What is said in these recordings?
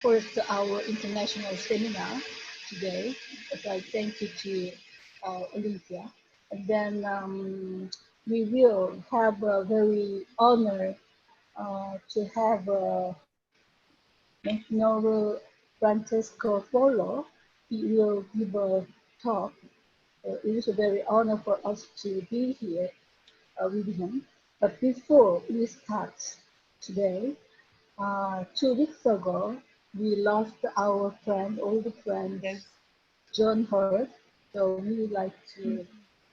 for our international seminar today. So I thank you to Olympia. And then we will have a very honor to have Monsignor Francesco Follo. He will give a talk. It is a very honor for us to be here with him. But before we start today, 2 weeks ago, we lost our friend, old friend, Yes. John Hurt. So we would like to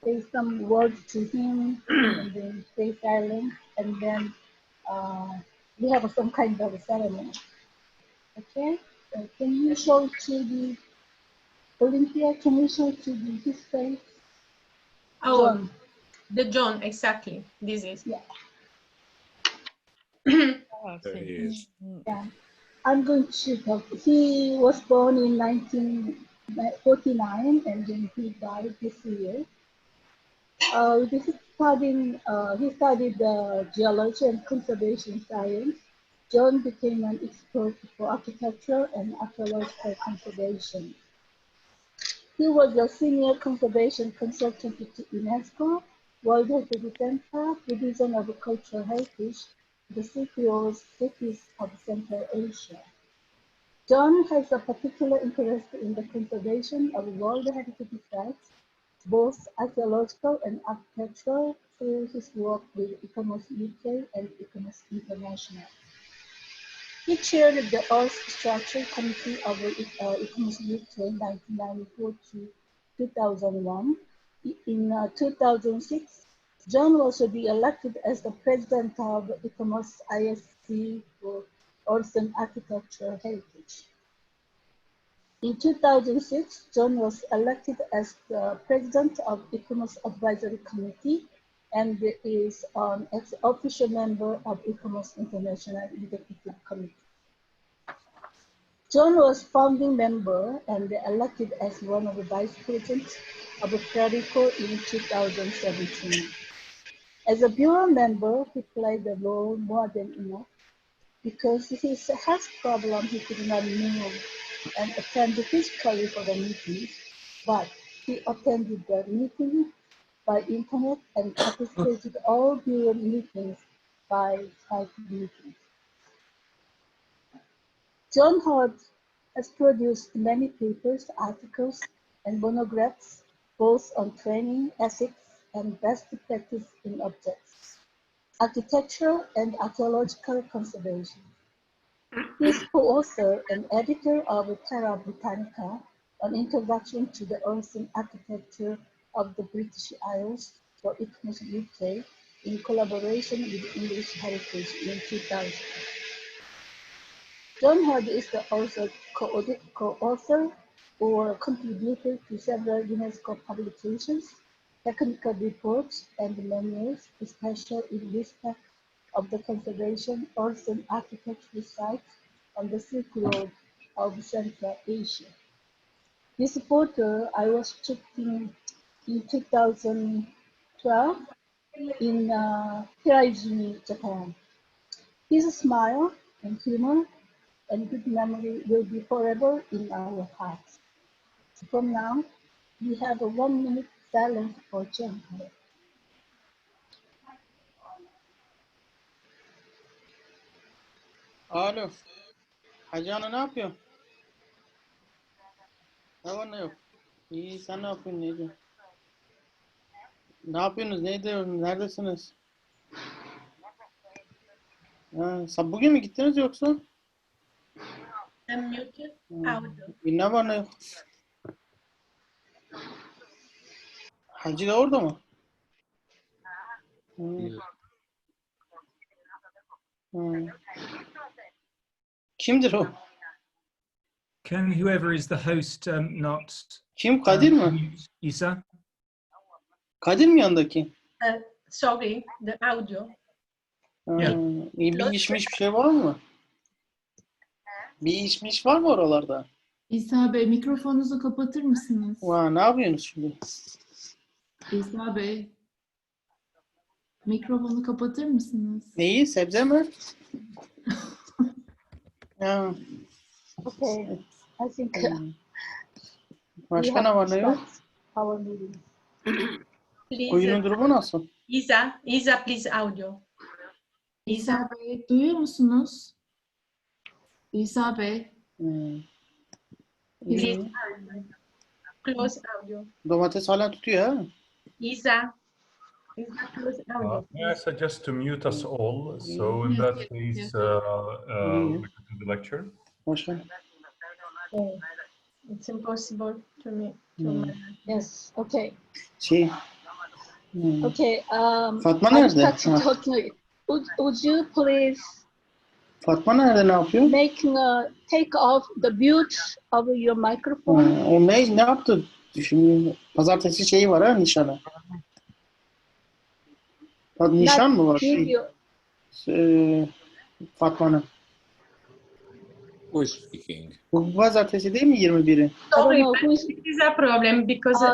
say some words to him and then stay silent. And then we have some kind of a ceremony. Okay? Can you show to the Olympia? Can you show to the his face? Oh, John. the John, exactly. This is. Yeah. There he is. Yeah. I'm going to talk. He was born in 1949 and then he died this year. He studied geology and conservation science. John became an expert for architecture and archaeological conservation. He was a senior conservation consultant to UNESCO, World Heritage Center, Division of Cultural Heritage, the cities of Central Asia. John has a particular interest in the conservation of World Heritage sites, both archaeological and architectural, through his work with ICOMOS UK and ICOMOS International. He chaired the Earth Structure Committee of ICOMOS UK 1994 to 2001. In 2006, John was to be elected as the president of ICOMOS ISC for Earth and Architectural Heritage. In 2006, John was elected as the president of ICOMOS Advisory Committee and is an official member of ICOMOS International Executive Committee. John was founding member and elected as one of the vice presidents of PRERICO in 2017. As a bureau member, he played the role more than enough. Because his health problem, he could not move and attend physically for the meetings, but he attended the meeting by internet and participated all bureau meetings by Skype meetings. John Hurt has produced many papers, articles, and monographs, both on training, ethics, and best practice in objects, architecture, and archaeological conservation. He is co-author and editor of Terra Britannica, an introduction to the earth and architecture of the British Isles for ICOMOS UK in collaboration with English Heritage in 2000. John Hurt is the co-author or contributor to several UNESCO publications, technical reports, and manuals, especially in respect of the conservation, earth and architectural sites on the Silk Road of Central Asia. This photo I was taken in 2012 in Hiroshima, Japan. His smile and humor and good memory will be forever in our hearts. From now, we have a 1 minute silence for John Hurt. Alo. Hacı Ana ne yapıyor? Ne var ne yok? İyi, sen ne yapıyorsun? Ne ediyorsun? Ne yapıyorsunuz? Ne ediyorsunuz? Neredesiniz? Ha, bugün mü gittiniz yoksa? Unmuted audio. Ne var ne yok? Hacı da orada mı? Kimdir o? Can whoever is the host not Kim? Kadir mi? mute Isa? Kadir mi yanındaki? Sorry, the audio. Bir işmiş bir şey var mı? Bir işmiş var mı oralarda? İsa Bey, mikrofonunuzu kapatır mısınız? Ne yapıyorsunuz şimdi? İsa Bey, mikrofonu kapatır mısınız? Neyi? Sebze mi? Okay, I think we Başka have ne var to ne yok? start our meeting. Please, Oyunun durumu nasıl? Isa, please audio. İsa Bey, duyuyor musunuz? İsa Bey. Hmm. Please, İyi. close audio. Domates hala tutuyor ha? Isa, close audio. May I suggest to mute us all? So in Yes, that yes, case, yes. we can do the lecture. Başka? Okay. It's impossible to me to Hmm. manage. Yes, okay. Şey. Okay, Fatma I nerede? start Ha. talking. Would you please Fatma nerede, ne yapıyor? take off the mute of your microphone? O ne yaptı? Şimdi pazartesi şeyi var ha, nişanı. Nişan mı var? Video. Fatma'nın. Who is speaking? Bu pazartesi değil mi 21'i? I don't Sorry, know but who is. this is a problem because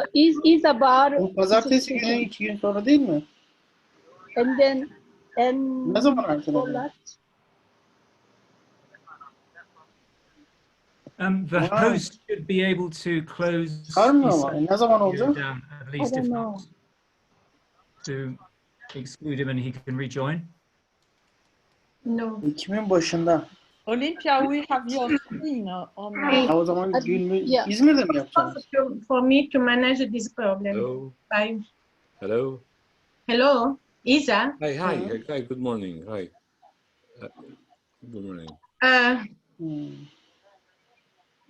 Is about. Bu pazartesi günü 2 gün sonra değil mi? And then Ne zaman for erteledi? that, The Wow. host should be able to close Çıkarmıyor his ama. Ne zaman video olacak? down, at I least don't if know. not, to exclude him and he can rejoin. no. Ekim'in başında. Olympia, we have your screen on. Ha, o zaman günü Yeah. İzmir'de mi yapacağız? For me to manage this problem. Hello. Bye. Hello. Hello, Isa. Hi. Good morning. Hi. Good morning.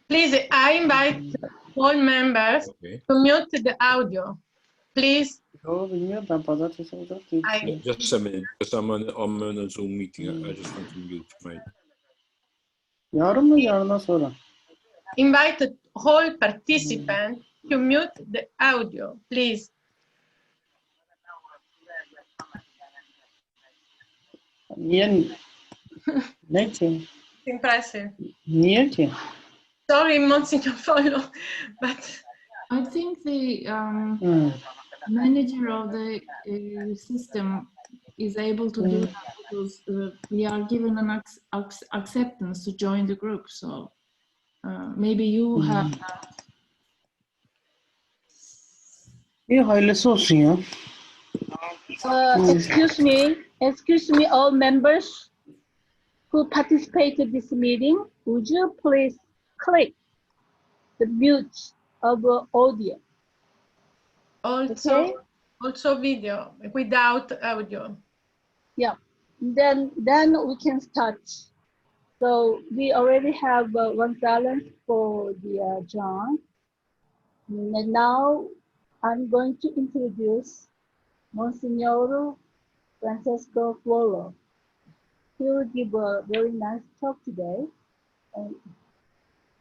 Please, I invite all members Okay. to mute the audio. Please. Yo, bilmiyorum, ben pazartesi olacak diye düşünüyorum. Just a minute, because I'm on a Zoom meeting. I just want to mute my. Yarın mı, yarından sonra? Invite all participants to mute the audio, please. Niye? Ne ki? Impressive. Niye ki? Sorry, Monsignor Follo, but I think the manager of the system is able to do that because we are given an acceptance to join the group. So maybe you have that. İyi, hayırlısı olsun ya. Excuse me, all members who participated this meeting. Would you please click the mute of the audio? Okay. also video without audio. Yeah. Then we can start. So we already have one silence for the John. And now I'm going to introduce Monsignor Francesco Follo. He will give a very nice talk today.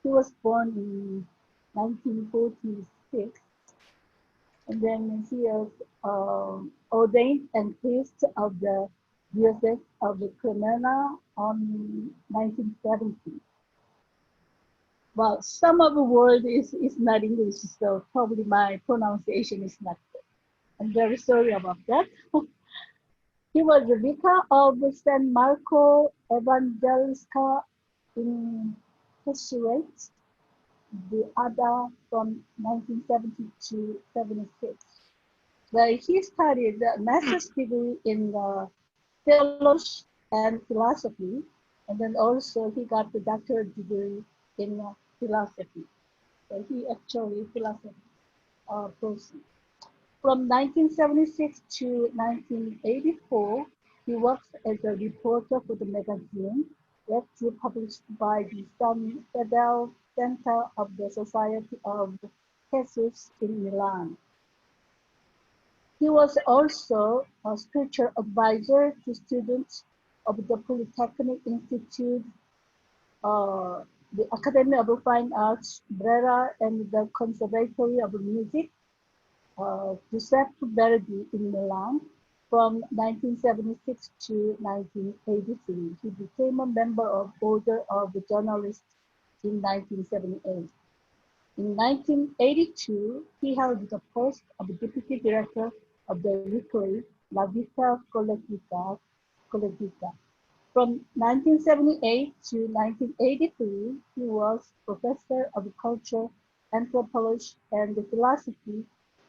He was born in 1946, and then he was ordained and priest of the Diocese of Cremona on 1970. Well, some of the word is not English, so probably my pronunciation is not good. I'm very sorry about that. He was the vicar of San Marco Evangelica in Jesuit, the other from 1970 to 76. Where he studied a master's degree in theology and philosophy, and then also he got the doctorate degree in philosophy. So he actually philosophy person. From 1976 to 1984, he worked as a reporter for the magazine that was published by the San Fedele Center of the Society of Jesus in Milan. He was also a spiritual advisor to students of the Polytechnic Institute, the Academy of Fine Arts, Brera, and the Conservatory of Music, Giuseppe Verdi in Milan from 1976 to 1983. He became a member of Order of the Journalists in 1978. In 1982, he held the post of Deputy Director of the weekly La Vita Collettiva. From 1978 to 1983, he was professor of culture, anthropology, and philosophy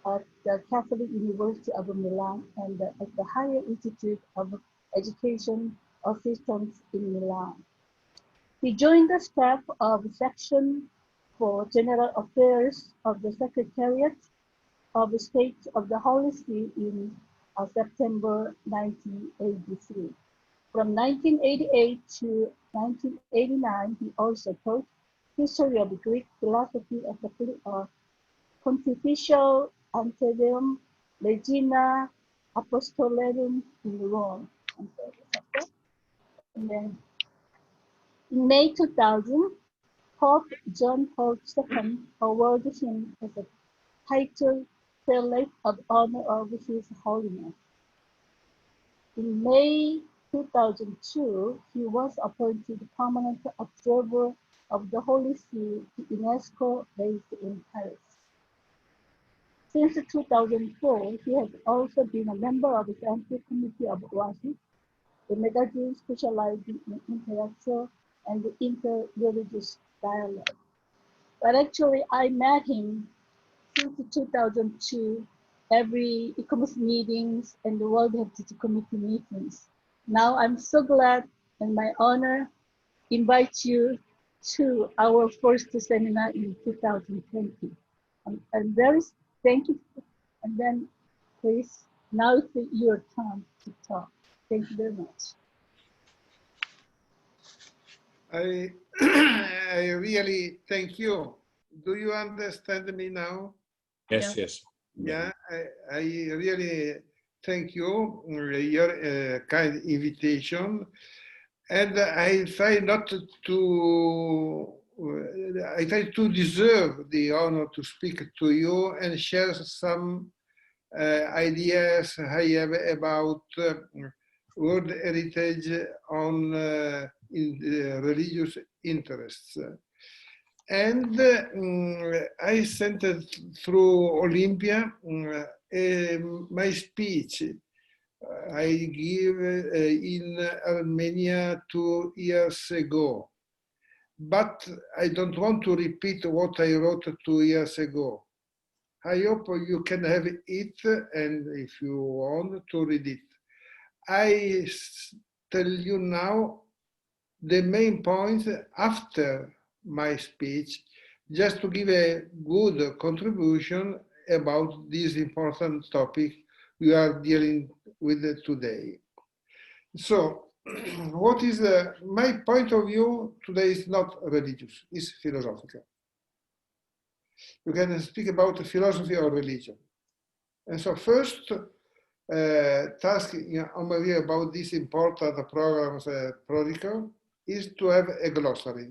at the Catholic University of Milan and at the Higher Institute of Education Assistance in Milan. He joined the staff of Section for General Affairs of the Secretariat of State of the Holy See in September 1983. From 1988 to 1989, he also taught history of Greek philosophy at the Pontifical Antedeum Regina Apostolorum in Rome. And then in May 2000, Pope John Paul II awarded him as a title Prelate of Honor of His Holiness. In May 2002, he was appointed permanent observer of the Holy See to UNESCO based in Paris. Since 2004, he has also been a member of the Scientific Committee of WASI, a magazine specializing in intellectual and interreligious dialogue. But actually, I met him since 2002, every ICOMOS meetings and the World Heritage Committee meetings. Now I'm so glad and my honor invite you to our first seminar in 2020. I'm very thankful. And then please, now it's your time to talk. Thank you very much. I really thank you. Do you understand me now? Yes, yes. Yeah, I really thank you for your kind invitation. And I try not to, I try to deserve the honor to speak to you and share some ideas I have about world heritage on in religious interests. And I sent it through Olympia my speech I gave in Armenia 2 years ago. But I don't want to repeat what I wrote 2 years ago. I hope you can have it, and if you want to read it. I tell you now the main points after my speech, just to give a good contribution about this important topic we are dealing with today. So, what is my point of view today is not religious, it's philosophical. You can speak about philosophy or religion. And so first task on my view about this important programs, PRERICO, is to have a glossary.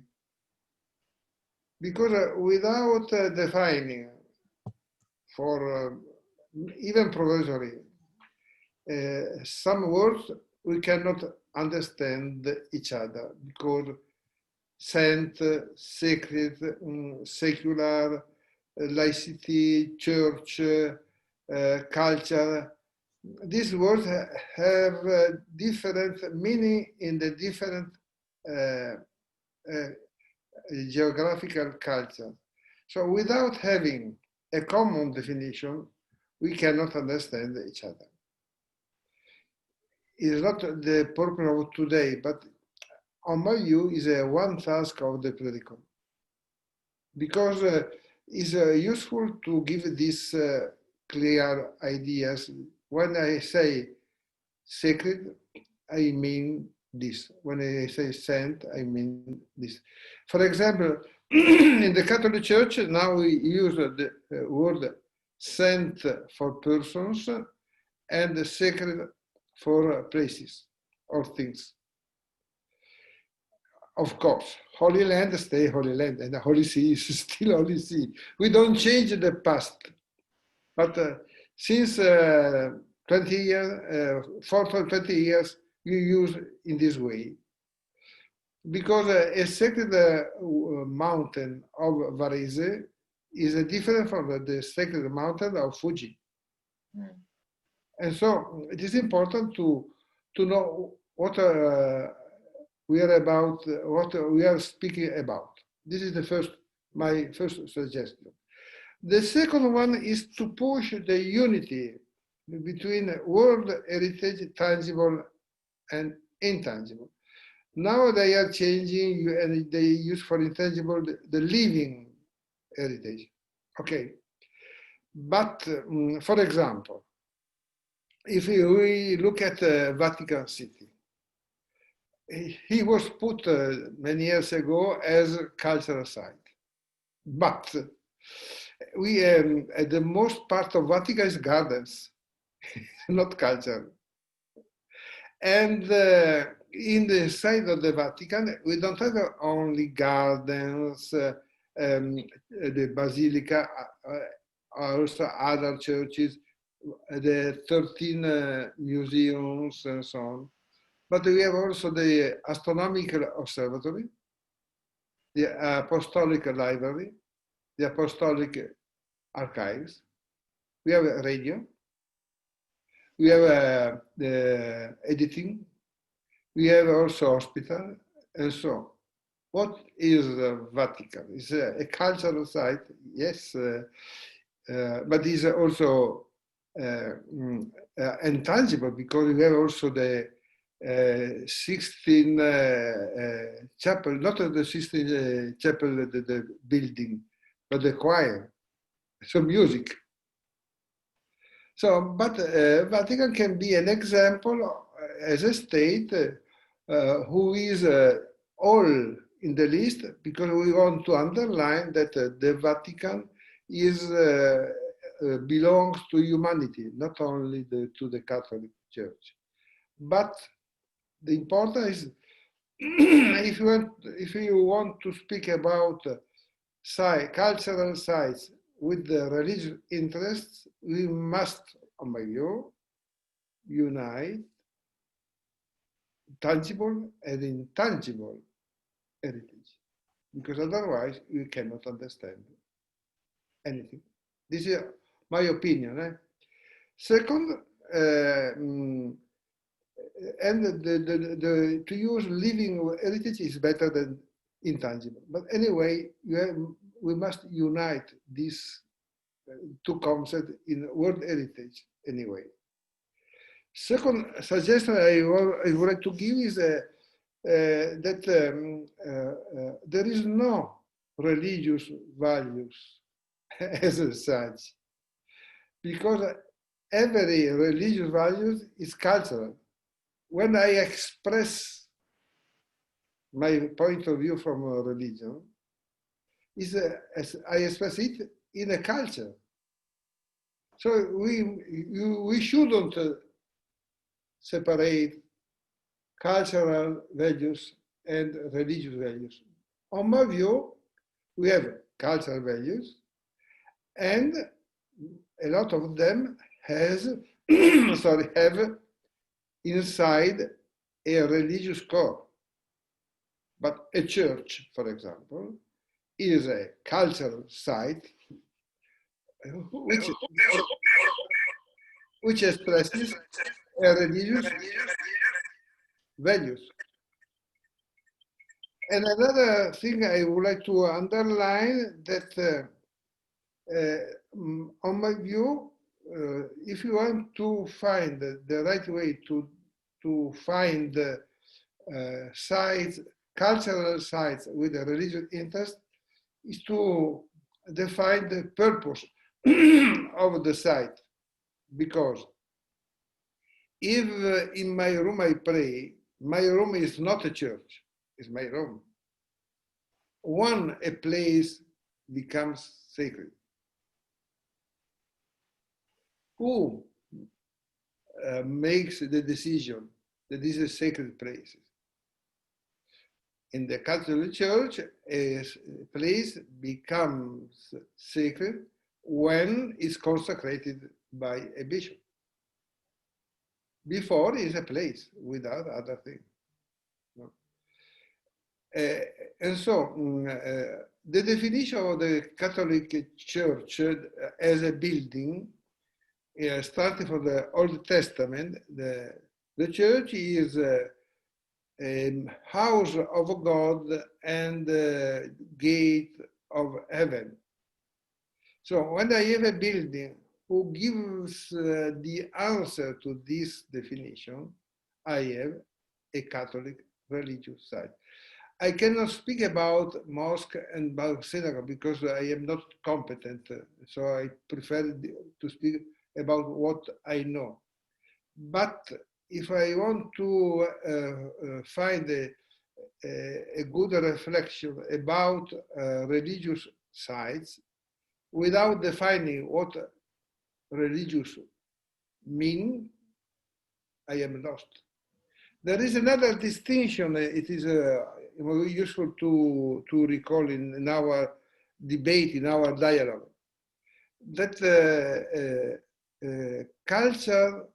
Because without defining for even provisory some words, we cannot understand each other, because saint, sacred, secular, laicity, church, culture, these words have different meaning in the different geographical culture. So without having a common definition, we cannot understand each other. It is not the purpose of today, but on my view is one task of the PRERICO. Because it's useful to give these clear ideas. When I say sacred, I mean this. When I say saint, I mean this. For example, in the Catholic Church, now we use the word saint for persons and sacred for places or things. Of course, Holy Land stay Holy Land, and the Holy See is still Holy See. We don't change the past. But since 20 years, for 20 years, you use in this way. Because a sacred mountain of Varese is different from the sacred mountain of Fuji. And so it is important to know what we are about what we are speaking about. This is my first suggestion. The second one is to push the unity between world heritage, tangible and intangible. Now they are changing and they use for intangible the living heritage. Okay. But for example, if we look at Vatican City, he was put many years ago as a cultural site. But we the most part of Vatican is gardens, not culture. And in the side of the Vatican, we don't have only gardens, the basilica, also other churches, the 13 museums and so on. But we have also the astronomical observatory, the apostolic library, the apostolic archives. We have a radio. We have the editing. We have also hospital, and so. What is Vatican? It's a cultural site, yes, but it's also intangible because we have also the 16 chapel, not the 16 chapel, the building, but the choir, so music. So, but Vatican can be an example as a state who is all in the list, because we want to underline that the Vatican is belongs to humanity, not only to the Catholic Church. But the important is, if you want to speak about cultural sites with the religious interests, we must, on my view, unite tangible and intangible heritage, because otherwise we cannot understand anything. This is my opinion. Second, and to use living heritage is better than intangible. But anyway, we must unite these two concepts in world heritage anyway. Second suggestion I would like to give is that there is no religious values as such, because every religious value is cultural. When I express my point of view from a religion, I express it in a culture. So we shouldn't separate cultural values and religious values. On my view, we have cultural values, and a lot of them have inside a religious core. But a church, for example, is a cultural site which expresses a religious values. And another thing I would like to underline that on my view, if you want to find the right way to find sites, cultural sites with a religious interest, is to define the purpose of the site. Because if in my room I pray, my room is not a church, it's my room. When a place becomes sacred, who makes the decision that this is a sacred place? In the Catholic Church, a place becomes sacred when it's consecrated by a bishop. Before, it's a place without other things. No? And so, the definition of the Catholic Church as a building, starting from the Old Testament, the church is house of God and gate of heaven. So when I have a building who gives the answer to this definition, I have a Catholic religious site. I cannot speak about mosque and about synagogue because I am not competent, so I prefer to speak about what I know. But if I want to find a good reflection about religious sites without defining what religious mean, I am lost. There is another distinction. It is useful to recall in our debate, in our dialogue, that culture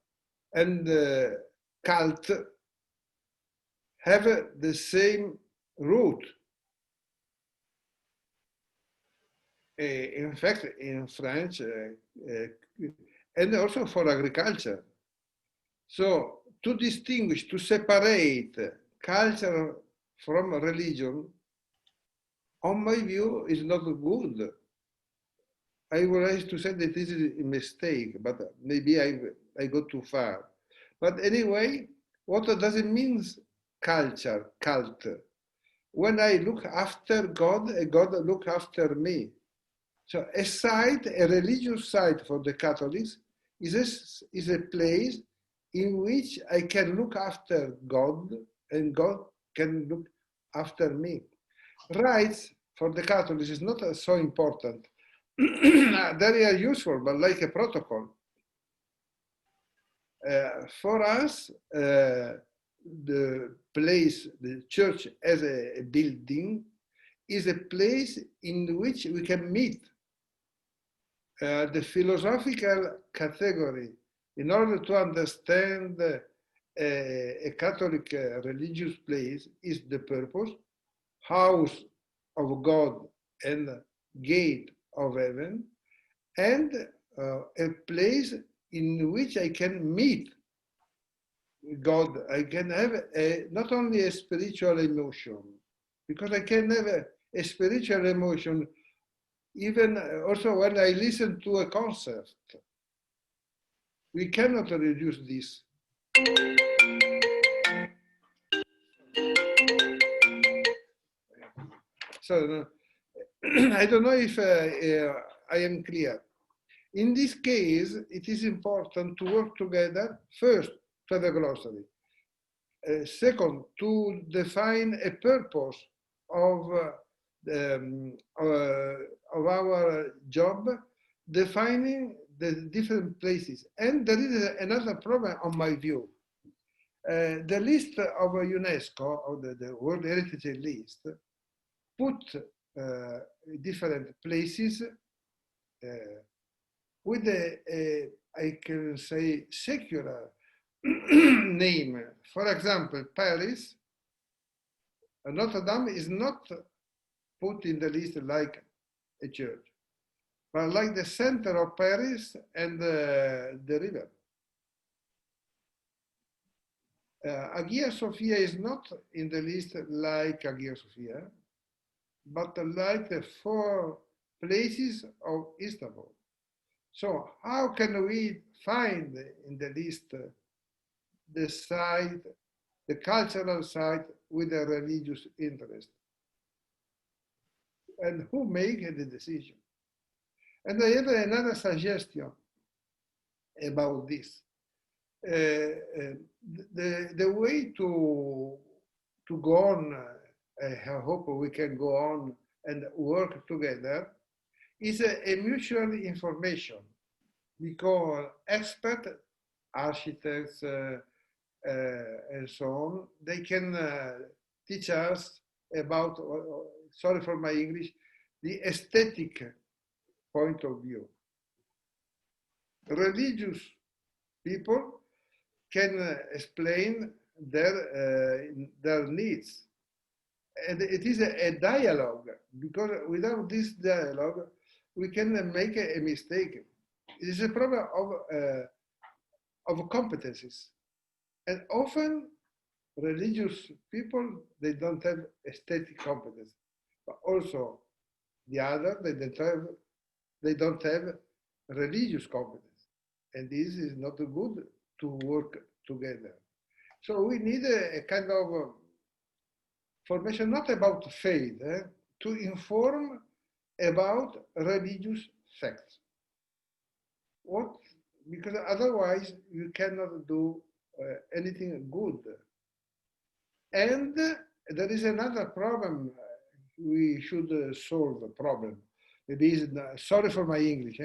and cult have the same root. In fact, in French, and also for agriculture. So to distinguish, to separate culture from religion, on my view, is not good. I would like to say that this is a mistake, but maybe I go too far. But anyway, what does it mean, culture, cult? When I look after God, God look after me. So a site, a religious site for the Catholics is a place in which I can look after God and God can look after me. Rites for the Catholics is not so important. They are useful, but like a protocol. For us, the place, the church as a building, is a place in which we can meet. The philosophical category, in order to understand a Catholic religious place, is the purpose, house of God and gate of heaven, and a place in which I can meet God. I can have not only a spiritual emotion, because I can have a spiritual emotion even also when I listen to a concert. We cannot reduce this. So I don't know if I am clear. In this case, it is important to work together, first, to have a glossary. Second, to define a purpose of our job, defining the different places. And there is another problem on my view. The list of UNESCO, or the World Heritage List, put different places with I can say, secular name. For example, Paris, Notre Dame is not put in the list like a church, but like the center of Paris and the river. Hagia Sophia is not in the list like Hagia Sophia, but like the 4 places of Istanbul. So how can we find in the list the site, the cultural site with a religious interest? And who make the decision? And I have another suggestion about this. The way to go on, I hope we can go on and work together, is a mutual information, because experts, architects, and so on, they can teach us about, sorry for my English, the aesthetic point of view. Religious people can explain their needs. And it is a dialogue, because without this dialogue, we can make a mistake. It is a problem of competencies. And often religious people, they don't have aesthetic competence, but also the other, they don't have religious competence. And this is not good to work together. So we need a kind of formation, not about faith, to inform about religious sects. What? Because otherwise you cannot do anything good. And there is another problem. We should solve the problem. Maybe sorry for my English.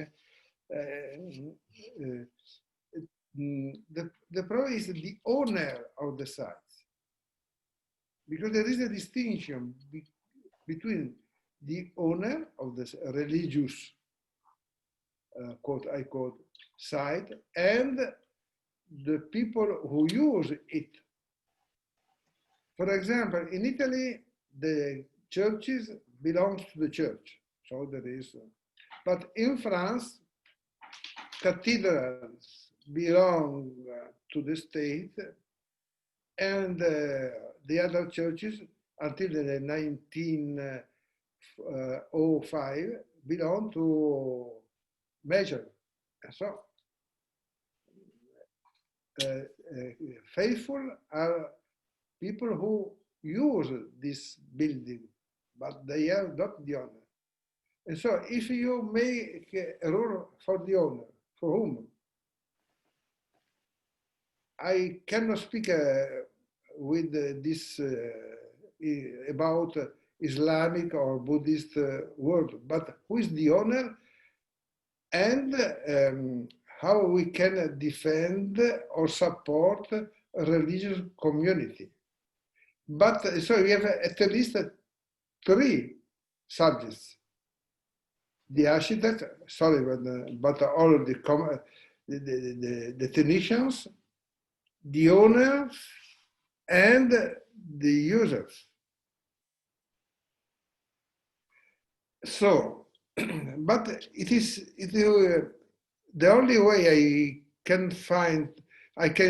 The problem is the owner of the sites, because there is a distinction between the owner of the religious quote I quote site and the people who use it. For example, in Italy, the churches belong to the church, so there is. But in France, cathedrals belong to the state, and the other churches until the 1905 belong to major. So faithful are people who use this building, but they are not the owner. And so if you make a rule for the owner, for whom? I cannot speak with this about Islamic or Buddhist world, but who is the owner and how we can defend or support a religious community. But so we have at least 3 subjects. The architect, sorry, but all of the technicians, the owners, and the users. So, but it is the only way I can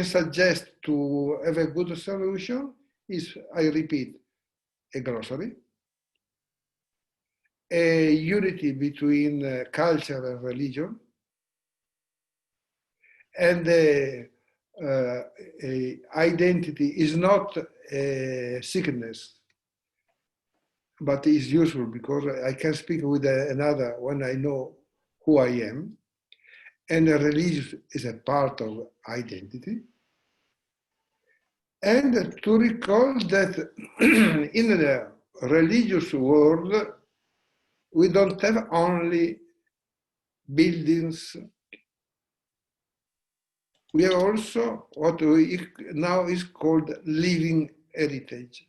suggest to have a good solution is, I repeat, a glossary, a unity between culture and religion, and identity is not a sickness, but is useful because I can speak with another when I know who I am, and religion is a part of identity. And to recall that in the religious world, we don't have only buildings. We have also what we now is called living heritage.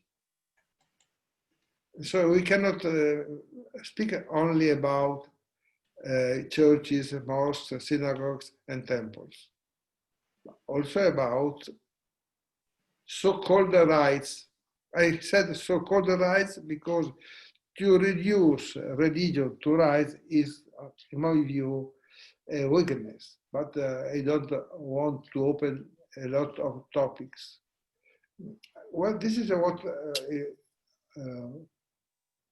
So we cannot speak only about churches, mosques, synagogues, and temples. Also about so-called rights. I said so-called rights because to reduce religion to rights is, in my view, a weakness. But I don't want to open a lot of topics. Well, this is what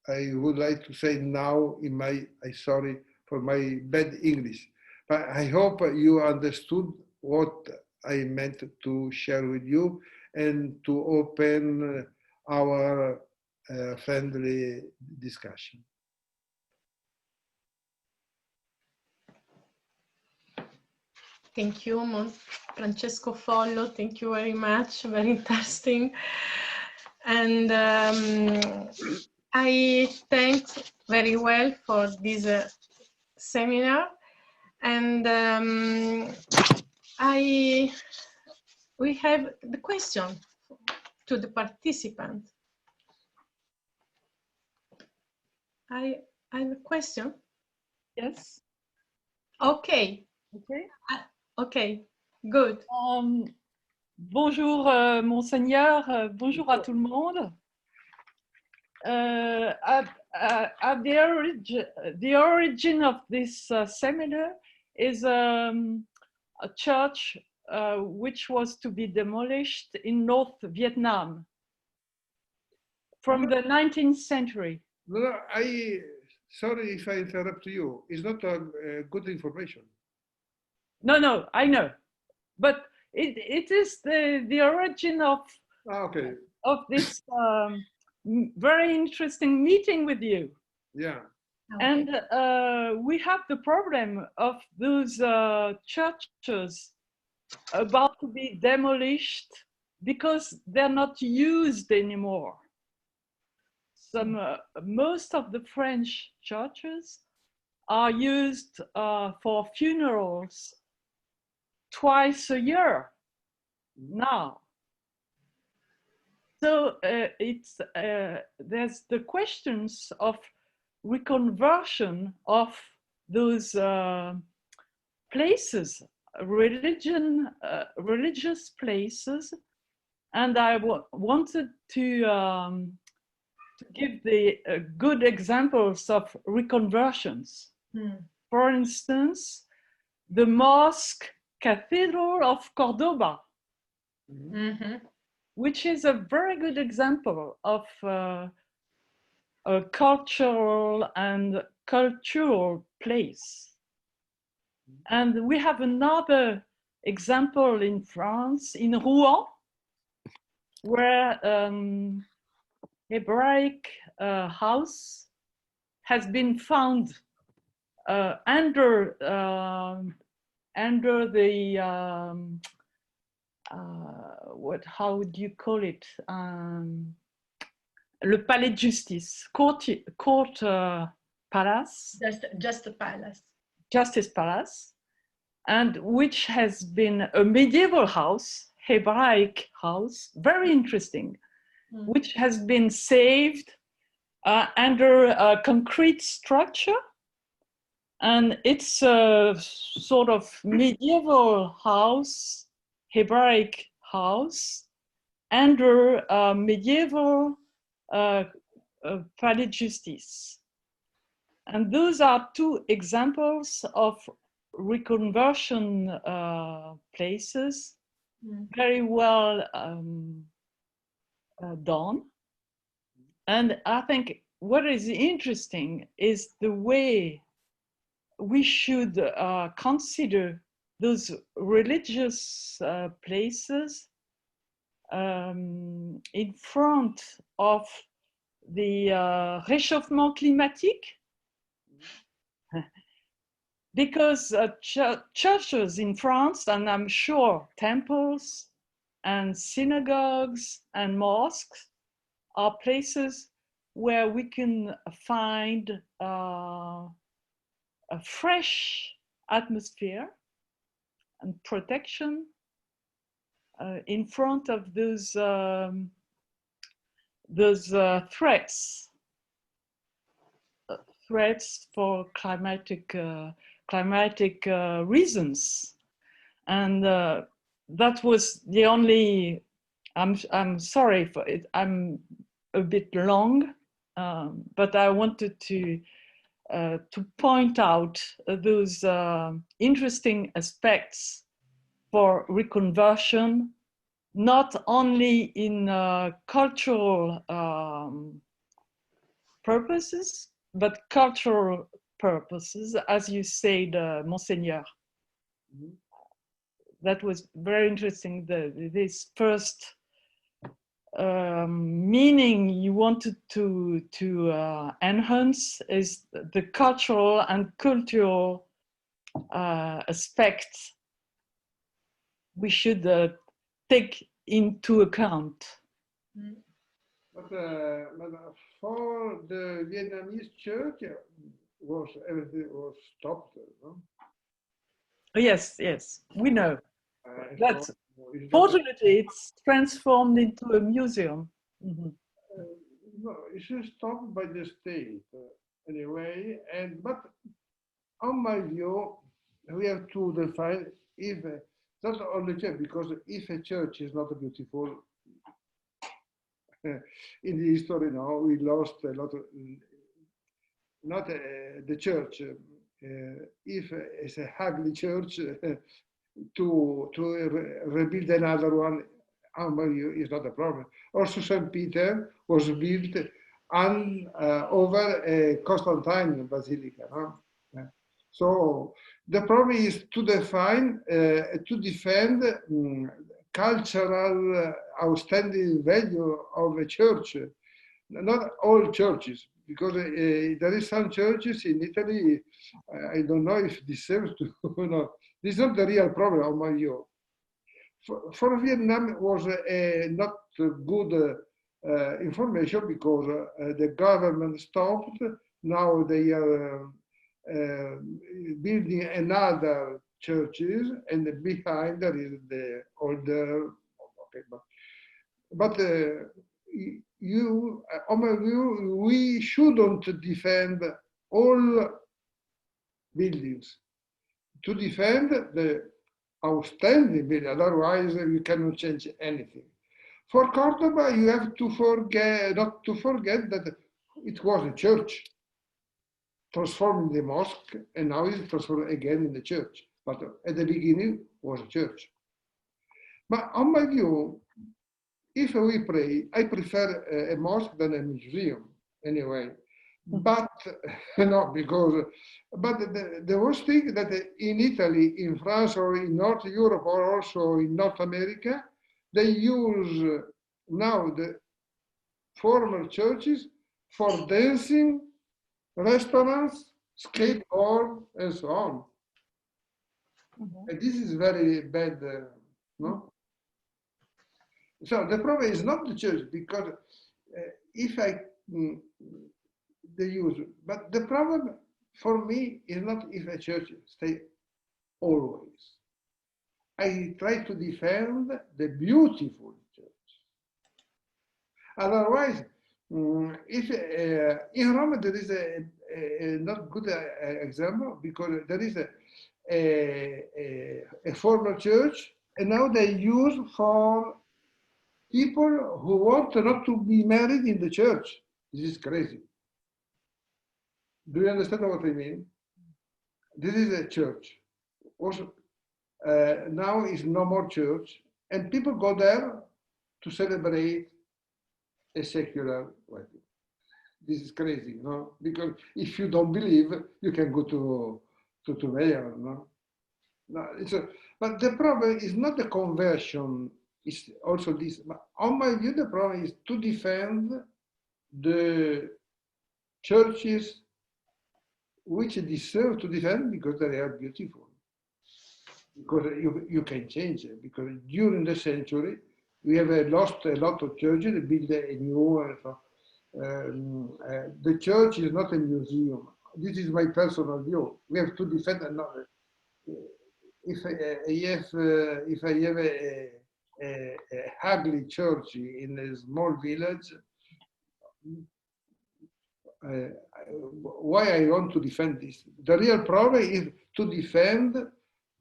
I would like to say now in my, sorry for my bad English, but I hope you understood what I meant to share with you and to open our friendly discussion. Thank you, Francesco Follo. Thank you very much. Very interesting. And I thank very well for this seminar. And we have the question to the participant. I have a question. Yes. Okay. Okay. Okay. Good. Bonjour, Monseigneur. Bonjour à tout le monde. At the origin of this seminar is a church which was to be demolished in North Vietnam from the 19th century. No, no, sorry if I interrupt you. It's not good information. No, no, I know. But it is the origin of, Okay. of this very interesting meeting with you. Yeah. Okay. And we have the problem of those churches about to be demolished because they're not used anymore. Most of the French churches are used for funerals twice a year now. So there's the questions of reconversion of those places, religious places, and I wanted to give the good examples of reconversions. For instance, the mosque Cathedral of Cordoba, which is a very good example of a cultural place. And we have another example in France, in Rouen, where Hebraic house has been found under the how would you call it? Le Palais de Justice, court palace. Just a palace. Justice Palace, and which has been a medieval house, Hebraic house, very interesting, which has been saved under a concrete structure. And it's a sort of medieval house, Hebraic house, under a medieval Palais de Justice. And those are two examples of reconversion places, very well done. And I think what is interesting is the way we should consider those religious places in front of the réchauffement climatique. Because churches in France, and I'm sure temples and synagogues and mosques are places where we can find a fresh atmosphere and protection in front of those threats for climatic reasons. And that was the only, I'm sorry for it, I'm a bit long, but I wanted to point out those interesting aspects for reconversion, not only in cultural purposes, but cultural purposes, as you said, Monseigneur. That was very interesting. This first meaning you wanted to enhance is the cultural and cultural aspects we should take into account. But for the Vietnamese church, everything was stopped, no? Yes, yes, we know. That's fortunately it's transformed into a museum. No, it should stop by the state anyway. But on my view, we have to define if not only church, because if a church is not beautiful, in the history now we lost a lot of, not the church. If it's a ugly church, rebuild another one among you is not a problem. Also, St. Peter was built over a Constantine basilica. No? Yeah. So the problem is to define, to defend cultural outstanding value of a church. Not all churches, because there is some churches in Italy, I don't know if this serves to, this is not the real problem of my view. For Vietnam was not good information because the government stopped. Now they are building another churches, and behind there is the older. Okay, but we shouldn't defend all buildings. To defend the outstanding building, otherwise you cannot change anything. For Cordoba, you have to not to forget that it was a church, transformed in the mosque, and now it's transformed again in the church. But at the beginning, it was a church. But on my view, if we pray, I prefer a mosque than a museum, anyway. But no, because the worst thing that in Italy, in France, or in North Europe, or also in North America, they use now the former churches for dancing, restaurants, skateboard, and so on. And this is very bad, no? So the problem is not the church, because if they use, but the problem for me is not if a church stay always. I try to defend the beautiful church. Otherwise, if in Rome there is a not good example, because there is a former church, and now they use for people who want not to be married in the church. This is crazy. Do you understand what I mean? This is a church. Also, now is no more church, and people go there to celebrate a secular wedding. This is crazy, no? Because if you don't believe, you can go to mayor, no? No, but the problem is not the conversion. It's also this. But on my view, the problem is to defend the churches which deserve to defend because they are beautiful. Because you can change it. Because during the century, we have lost a lot of churches, built a new. The church is not a museum. This is my personal view. We have to defend another. If I have a ugly church in a small village, why I want to defend this? The real problem is to defend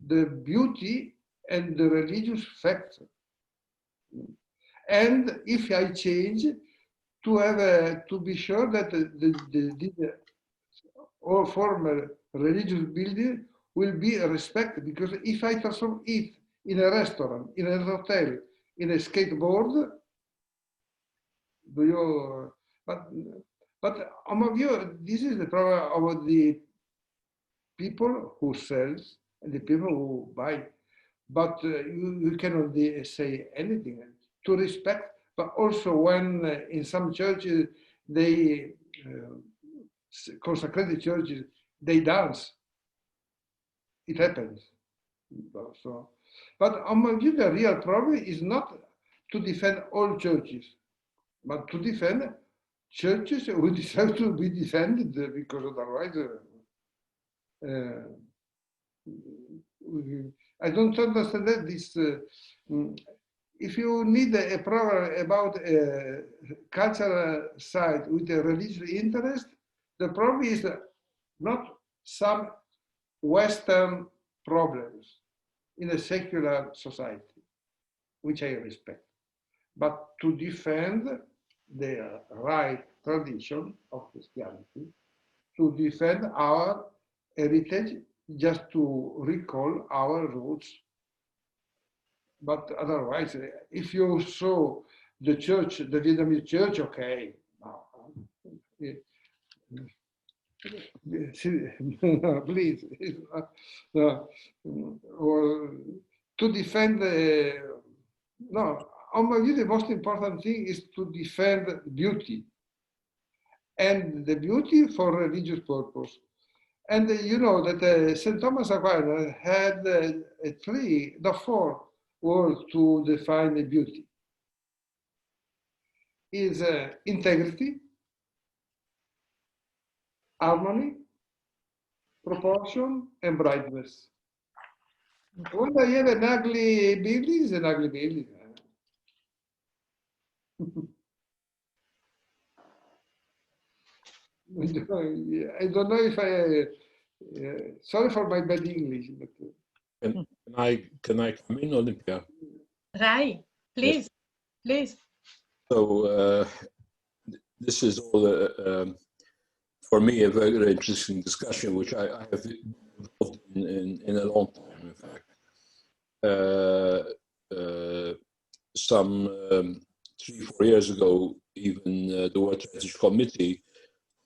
the beauty and the religious factor. And if I change, to have to be sure that the all former religious building will be respected. Because if I transform it in a restaurant, in a hotel, in a skateboard, but on my view, this is the problem of the people who sell and the people who buy. But you cannot say anything. To respect, but also when in some churches, they consecrated churches, they dance. It happens. So, but on my view, the real problem is not to defend all churches, but to defend churches who deserve to be defended, because otherwise, I don't understand that this. If you need a program about a cultural side with a religious interest, the problem is not some Western problems in a secular society, which I respect, but to defend the right tradition of Christianity, to defend our heritage, just to recall our roots but otherwise, if you saw the church, the Vietnamese church, okay. Please, or to defend, no, on my view, the most important thing is to defend beauty, and the beauty for religious purpose. And you know that St. Thomas Aquinas had four words to define the beauty. Is integrity, harmony, proportion, and brightness. When I have an ugly building, it's an ugly building. I don't know if sorry for my bad English. But, can I come in, Olympia? Rai, please, please. So this is all, for me, a very interesting discussion, which I have been involved in a long time, in fact. Some 3-4 years ago, even the World Heritage Committee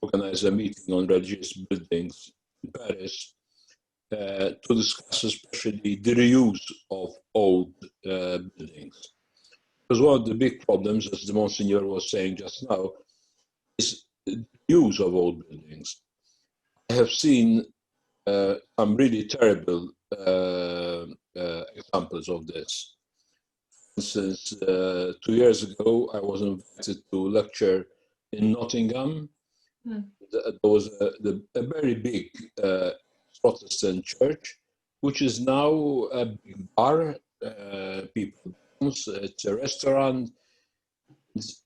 organized a meeting on religious buildings in Paris to discuss especially the reuse of old buildings. Because one of the big problems, as the Monsignor was saying just now, is the use of old buildings. I have seen some really terrible examples of this. For instance, 2 years ago, I was invited to lecture in Nottingham. There was a very big Protestant church, which is now a big bar. People dance, it's a restaurant.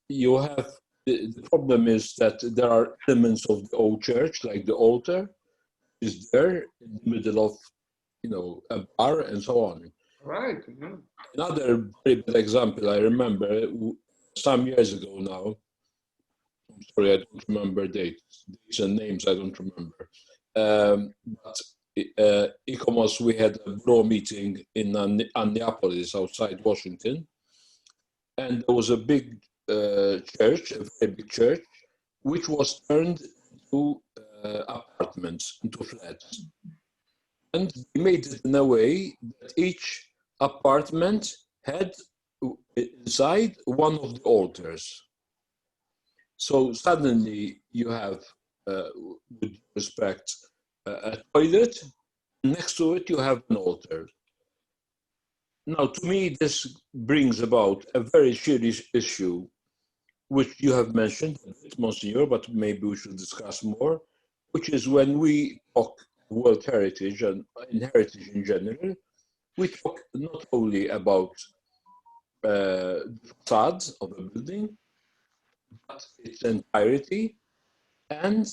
You have the problem is that there are elements of the old church, like the altar, is there in the middle of, a bar and so on. right. Another very bad example I remember some years ago now. I'm sorry, I don't remember dates and names. I don't remember. But ICOMOS, we had a bro meeting in Annapolis outside Washington, and there was a big church, a very big church, which was turned into apartments, into flats. And they made it in a way that each apartment had inside one of the altars. So suddenly you have, with respect, a toilet. Next to it, you have an altar. Now, to me, this brings about a very serious issue, which you have mentioned, Monsignor, but maybe we should discuss more, which is when we talk World Heritage and in heritage in general, we talk not only about the facade of a building, but its entirety, and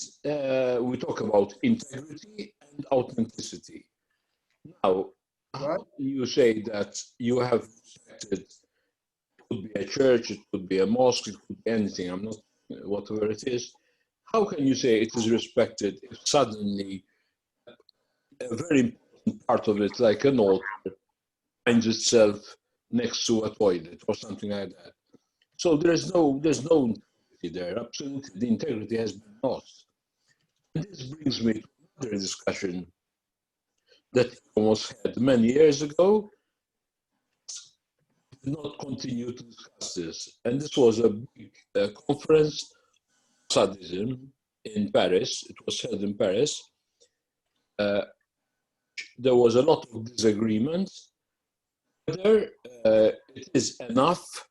we talk about integrity and authenticity. Now, how do you say that you have respected, it could be a church, it could be a mosque, it could be anything, I'm not, whatever it is, how can you say it is respected if suddenly a very important part of it, like an altar, finds itself next to a toilet or something like that? So there's no integrity there. Absolutely, the integrity has been lost. And this brings me to another discussion that ICOMOS had many years ago. Did not continue to discuss this, and this was a big conference, Sadism, in Paris. It was held in Paris. There was a lot of disagreement whether it is enough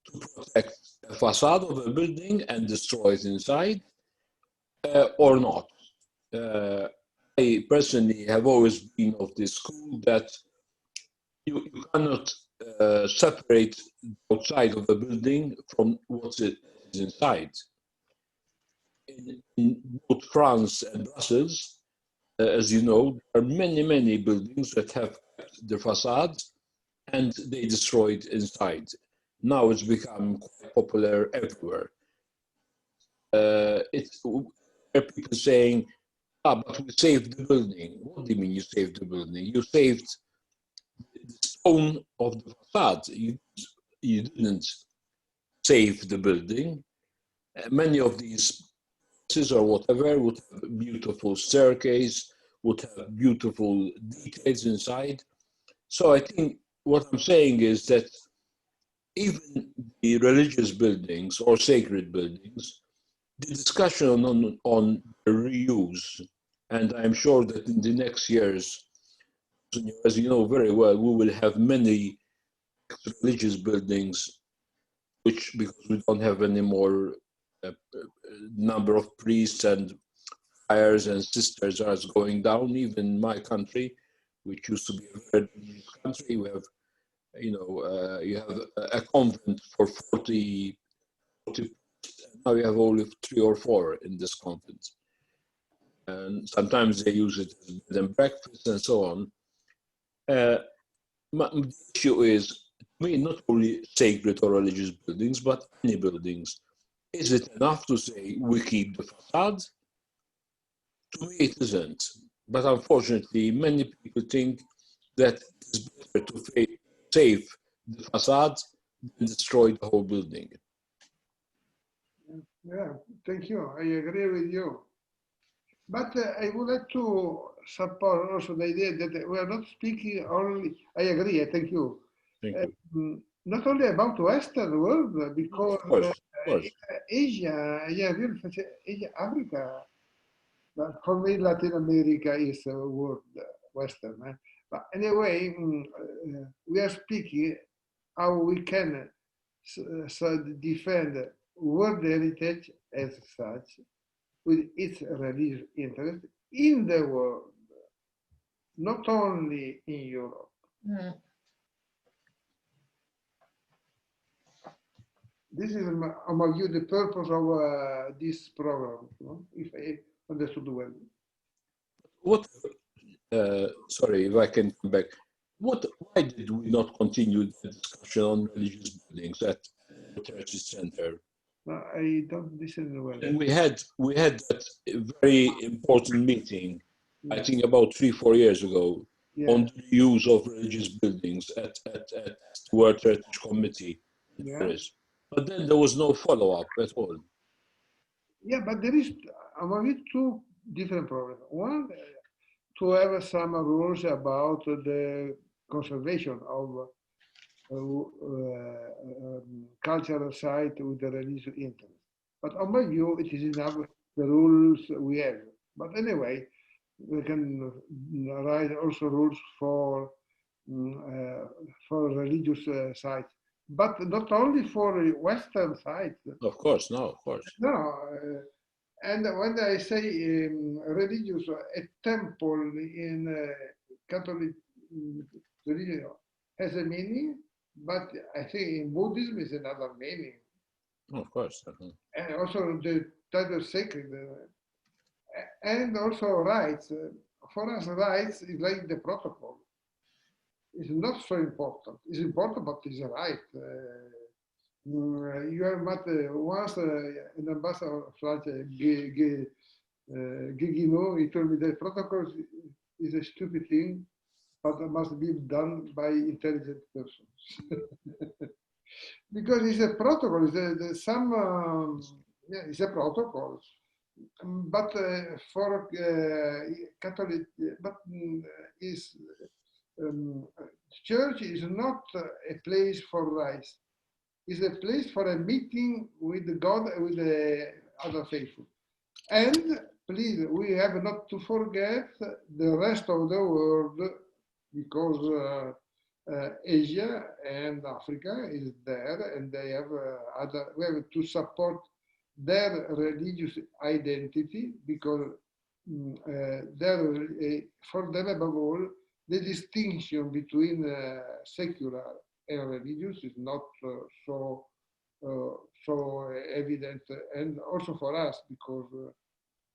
to protect the facade of a building and destroy it inside or not. I personally have always been of this school that you cannot separate the outside of a building from what is inside. In both France and Brussels, as you know, there are many buildings that have kept the facade and they destroyed inside. Now it's become quite popular everywhere. It's people saying, but we saved the building. What do you mean you saved the building? You saved the stone of the facade. You didn't save the building. Many of these places or whatever would have a beautiful staircase, would have beautiful details inside. So I think what I'm saying is that even the religious buildings or sacred buildings, the discussion on reuse, and I'm sure that in the next years, as you know very well, we will have many religious buildings, which, because we don't have any more number of priests and friars and sisters are going down. Even in my country, which used to be a very religious country, we have, you have a convent for 40 now you have only 3 or 4 in this convent. And sometimes they use it as bed and breakfast and so on. The issue is, to me, not only sacred or religious buildings, but any buildings. Is it enough to say we keep the facade? To me, it isn't. But unfortunately, many people think that it's better to save the facade than destroy the whole building. Yeah, thank you. I agree with you. But I would like to support also the idea that we are not speaking only, I agree, thank you. Thank you. Not only about Western world, because of course. Asia, Asia, Africa, but for me, Latin America is a world, Western. But anyway, we are speaking how we can defend world heritage as such, with its religious interest in the world, not only in Europe. Mm. This is, among you, the purpose of this program, no? If I understood well. What? Sorry, if I can come back. Why did we not continue the discussion on religious buildings at the Tertiary Center? No, I don't listen well. And we had that very important meeting, I think about 3-4 years ago, on the use of religious buildings at the World Heritage Committee in Paris. But then there was no follow-up at all. Yeah, but there is among it 2 different problems. One, to have some rules about the conservation of cultural site with the religious interest. But on my view, it is enough the rules we have. But anyway, we can write also rules for religious sites, but not only for Western sites. Of course, no, of course. No, and when I say religious, a temple in Catholic religion has a meaning, but I think in Buddhism is another meaning. Of course. And also the title sacred, and also rites. For us, rites is like the protocol. It's not so important. It's important, but it's a right. You have met once an ambassador of France, Guiguinot, he told me that protocol is a stupid thing, but it must be done by intelligent persons. Because it's a protocol, it's a protocol. But for Catholic, but church is not a place for rites. It's a place for a meeting with God, with the other faithful. And please, we have not to forget the rest of the world, because Asia and Africa is there, and they have we have to support their religious identity, because for them above all, the distinction between secular and religious is not so evident, and also for us, because.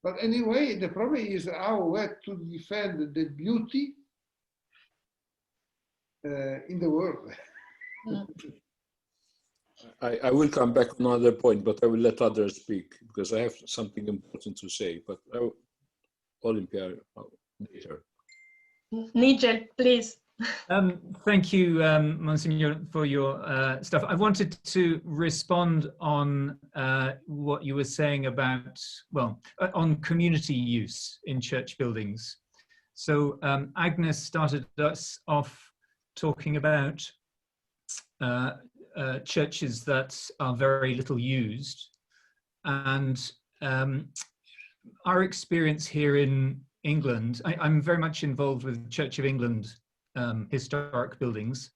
But anyway, the problem is how we have to defend the beauty in the world. I will come back on another point, but I will let others speak because I have something important to say. But Olympia later. Nigel, please. Thank you, Monsignor, for your stuff. I wanted to respond on what you were saying about, well, on community use in church buildings. So Agnes started us off talking about churches that are very little used. And our experience here in England, I'm very much involved with Church of England historic buildings,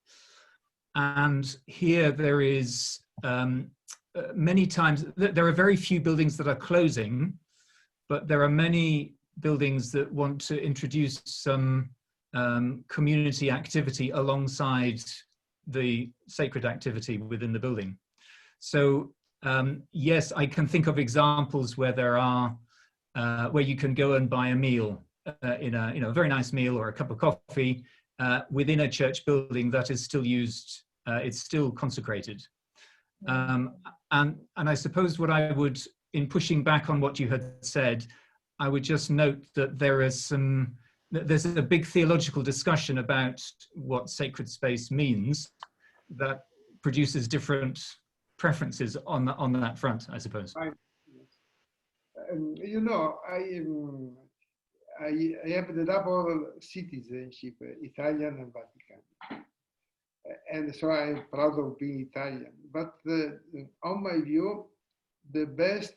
and here there is many times there are very few buildings that are closing, but there are many buildings that want to introduce some community activity alongside the sacred activity within the building. So yes, I can think of examples where there are where you can go and buy a meal in a a very nice meal or a cup of coffee within a church building that is still used, it's still consecrated. And I suppose what I would, in pushing back on what you had said, I would just note that there's a big theological discussion about what sacred space means that produces different preferences on that front, I suppose. You know, I have the double citizenship, Italian and Vatican. And so I'm proud of being Italian. But on my view, the best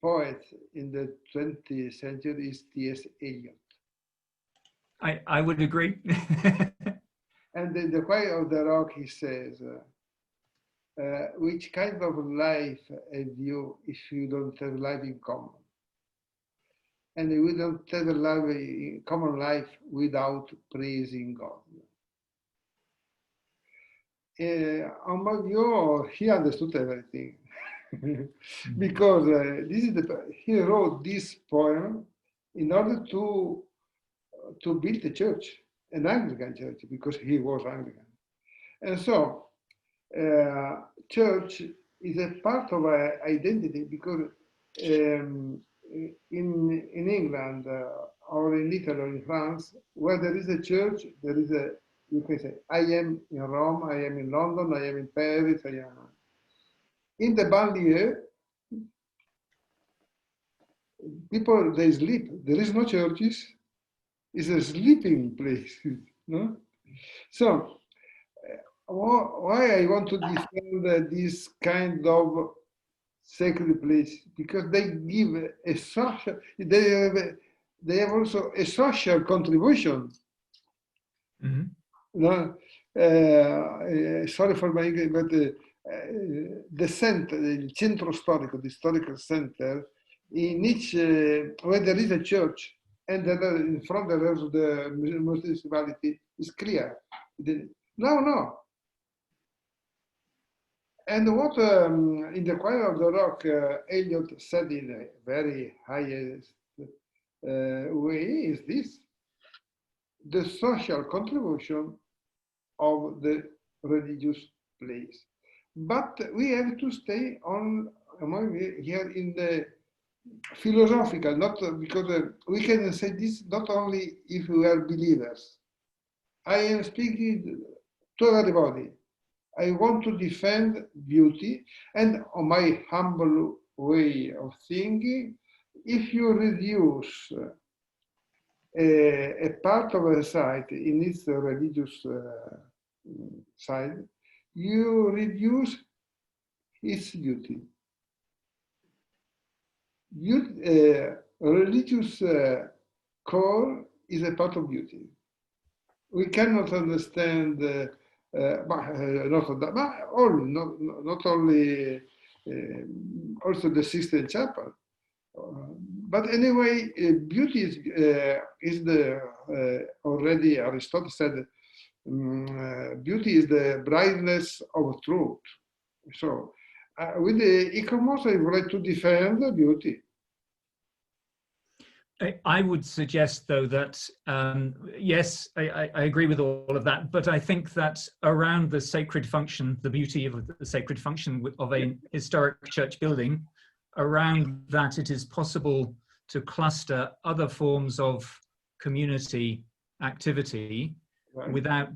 poet in the 20th century is T.S. Eliot. I would agree. And in the Choir of the Rock, he says, which kind of life have you if you don't have life in common? And we don't have a common life without praising God. On my view, he understood everything. Because he wrote this poem in order to build a church, an Anglican church, because he was Anglican. And so, church is a part of our identity, because in England or in Italy or in France, where there is a church, there is a, you can say, I am in Rome, I am in London, I am in Paris, I am in the banlieue. People, they sleep. There is no churches. It's a sleeping place, no? So, why I want to defend this kind of sacred place? Because they give a social, they have also a social contribution. Mm-hmm. No? Sorry for my English, but the center, il centro storico, the historical center, in each, where there is a church, and in front of the municipality is clear. No. And what in the Choir of the Rock, Eliot said in a very highest way is this: the social contribution of the religious place. But we have to stay on here in the philosophical, not because we can say this not only if we are believers. I am speaking to everybody. I want to defend beauty, and on my humble way of thinking, if you reduce a part of a site in its religious side, you reduce its beauty. Religious core is a part of beauty. We cannot understand, not only, also the Sistine Chapel. But anyway, beauty is the, already Aristotle said, beauty is the brightness of truth. So with the ICOMOS, I would like to defend beauty. I would suggest, though, that yes, I agree with all of that, but I think that around the sacred function, the beauty of the sacred function of a historic church building, around that it is possible to cluster other forms of community activity without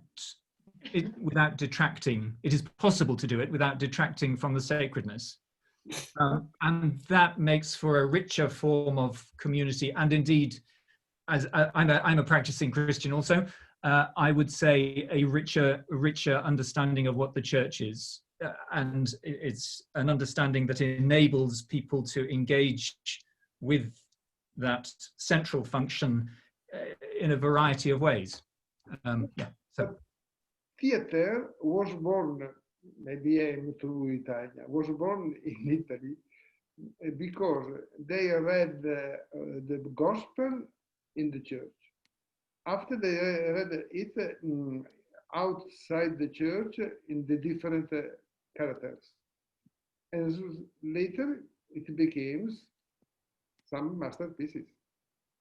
detracting. It is possible to do it without detracting from the sacredness. And that makes for a richer form of community. And indeed, as I'm a practicing Christian also, I would say a richer understanding of what the church is. And it's an understanding that enables people to engage with that central function in a variety of ways. So. Theater was born, maybe I'm too Italian, was born in Italy because they read the gospel in the church. After they read it outside the church in the different characters. And later it became some masterpieces.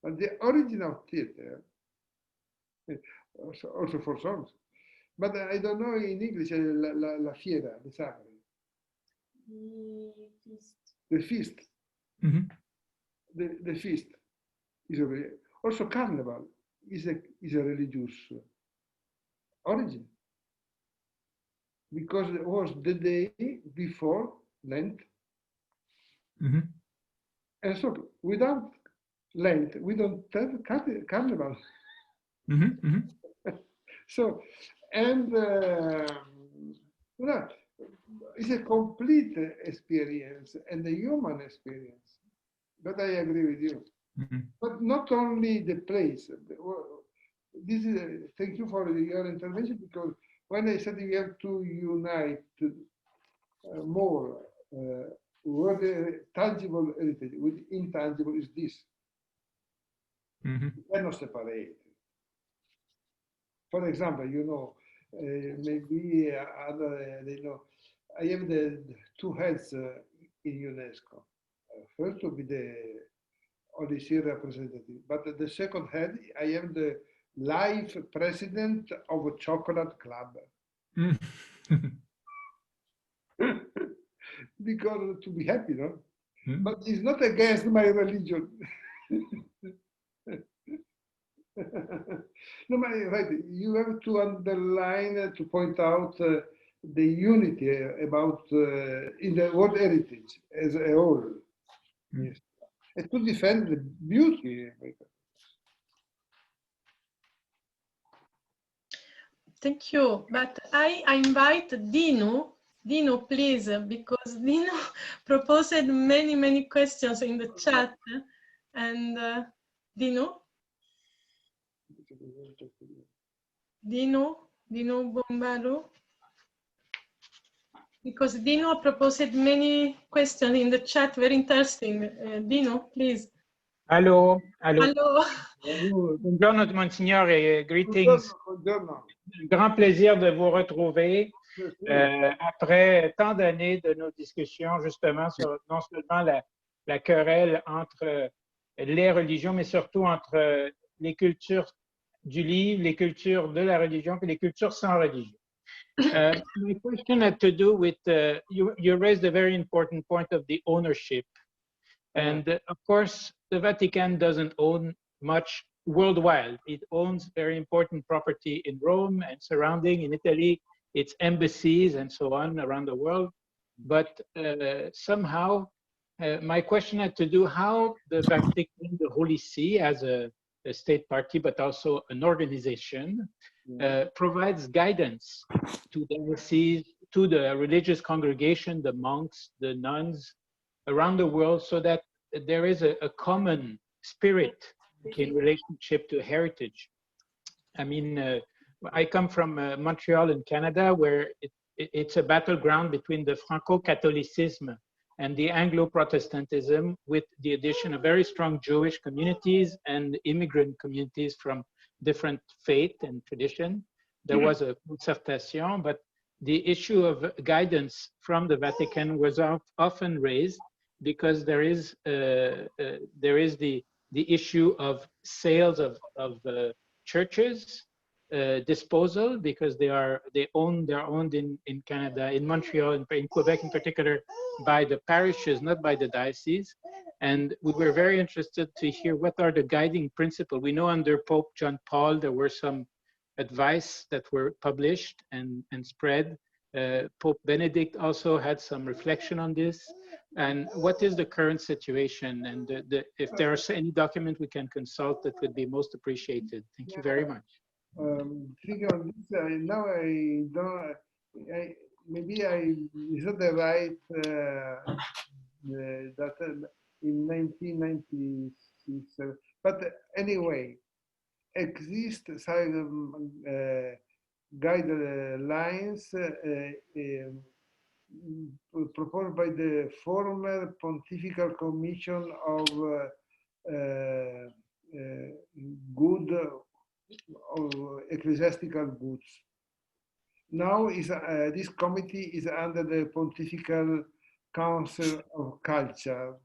But the origin of theater, also for songs, but I don't know in English, la fiera, the sacre. The feast. Mm-hmm. The feast is also carnival is a religious origin because it was the day before Lent. Mm-hmm. And so without Lent, we don't have carnival. Mm-hmm. Mm-hmm. So, and it's a complete experience and a human experience. But I agree with you. Mm-hmm. But not only the place. This is thank you for your intervention, because when I said we have to unite more what tangible heritage with intangible is this. Mm-hmm. We cannot separate. For example, maybe other, I have the two heads in UNESCO. First to be the Odyssey representative, but the second head, I am the life president of a chocolate club. Because to be happy, no? But it's not against my religion. No, right. You have to underline, to point out the unity about in the world heritage as a whole. Yes. And to defend the beauty. Thank you. But I invite Dino. Dino, please, because Dino proposed many questions in the chat. And Dino Bombalo. Because Dino proposed many questions in the chat, very interesting. Dino, please. Hello. Hello. Buongiorno, Monsignore, et greetings. Buongiorno. Grand plaisir de vous retrouver après tant d'années de nos discussions, justement, sur non seulement la querelle entre les religions, mais surtout entre les cultures du livre, les cultures de la religion, et les cultures sans religion. My question had to do with, you raised a very important point of the ownership. And of course, the Vatican doesn't own much worldwide. It owns very important property in Rome and surrounding, in Italy, its embassies and so on around the world. But somehow, my question had to do how the Vatican, the Holy See, as a state party, but also an organization, provides guidance to the embassies, to the religious congregation, the monks, the nuns around the world, so that there is a common spirit in relationship to heritage. I mean, I come from Montreal in Canada, where it's a battleground between the Franco-Catholicism and the Anglo-Protestantism, with the addition of very strong Jewish communities and immigrant communities from different faith and tradition. There was a concertation, but the issue of guidance from the Vatican was often raised, because there is the issue of sales of churches, disposal, because they're owned in Canada, in Montreal, in Quebec in particular, by the parishes, not by the diocese. And we were very interested to hear what are the guiding principles. We know under Pope John Paul there were some advice that were published and spread. Pope Benedict also had some reflection on this. And what is the current situation? And if there is any document we can consult, that would be most appreciated. Thank you very much. Think on this, now I don't, maybe I is not the right data in 1996, but anyway, exist some guidelines proposed by the former Pontifical Commission of Good of Ecclesiastical Goods. Now this committee is under the Pontifical Council of Culture.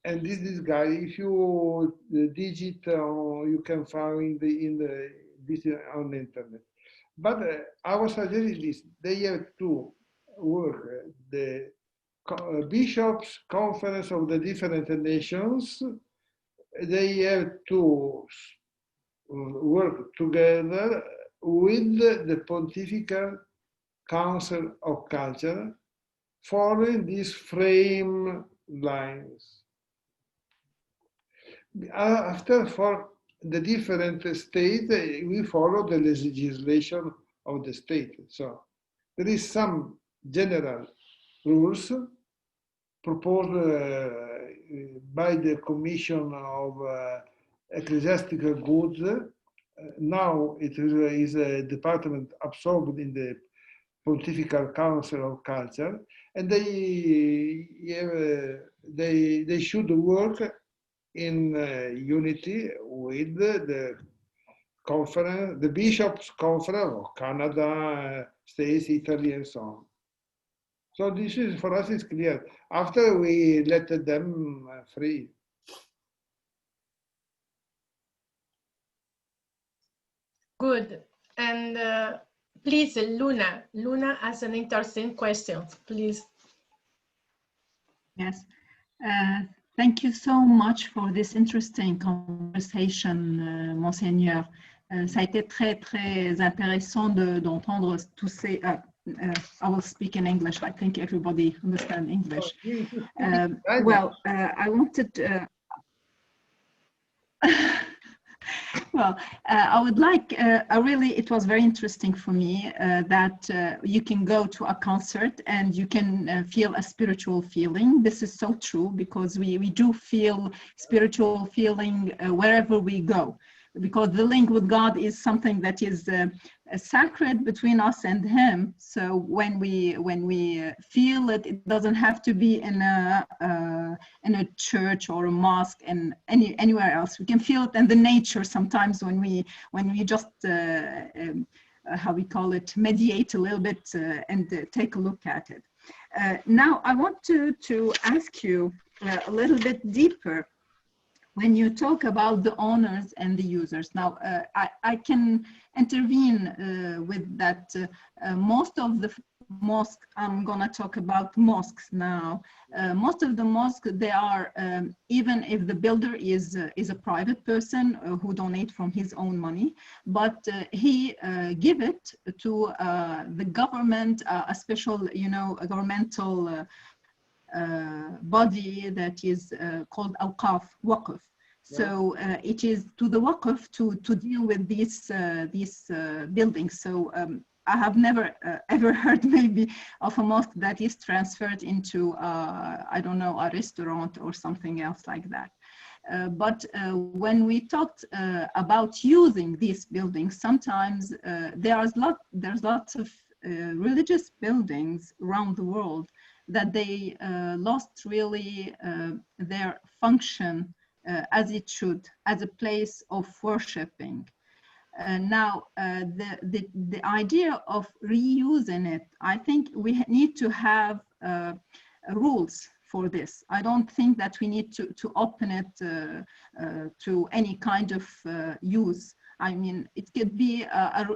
And this guy, if you digit, you can find this on the internet. But our suggestion is they have to work the bishops' conference of the different nations. They have to work together with the Pontifical Council of Culture, following these frame lines. After, for the different states, we follow the legislation of the state. So there is some general rules proposed by the Commission of Ecclesiastical Goods. Now it is a department absorbed in the Pontifical Council of Culture, and they should work in unity with the conference, the Bishops' Conference of Canada, States, Italy, and so on. So this is, for us, is clear. After we let them free. Good. And please, Luna has an interesting question, please. Yes. Thank you so much for this interesting conversation, Monseigneur. Ça a été très, très intéressant d'entendre tous ces... I will speak in English. I think everybody understands English. Well, I wanted... Well, I would like, really, it was very interesting for me that you can go to a concert and you can feel a spiritual feeling. This is so true, because we do feel spiritual feeling wherever we go, because the link with God is something that is sacred between us and Him. So when we feel it, it doesn't have to be in a church or a mosque and anywhere else. We can feel it in the nature sometimes when we just how we call it, mediate a little bit and take a look at it. Now I want to ask you a little bit deeper. When you talk about the owners and the users, now I can intervene with that. Most of the mosques, I'm gonna talk about mosques now. Most of the mosques, they are, even if the builder is a private person who donate from his own money, but he give it to the government, a special, a governmental body that is called waqf. So it is to the waqf to deal with these buildings. So I have never ever heard maybe of a mosque that is transferred into I don't know, a restaurant or something else like that. But when we talked about using these buildings, sometimes there's lots of religious buildings around the world that they lost really their function as it should, as a place of worshiping. Now, the idea of reusing it, I think we need to have rules for this. I don't think that we need to open it to any kind of use. I mean, it could be a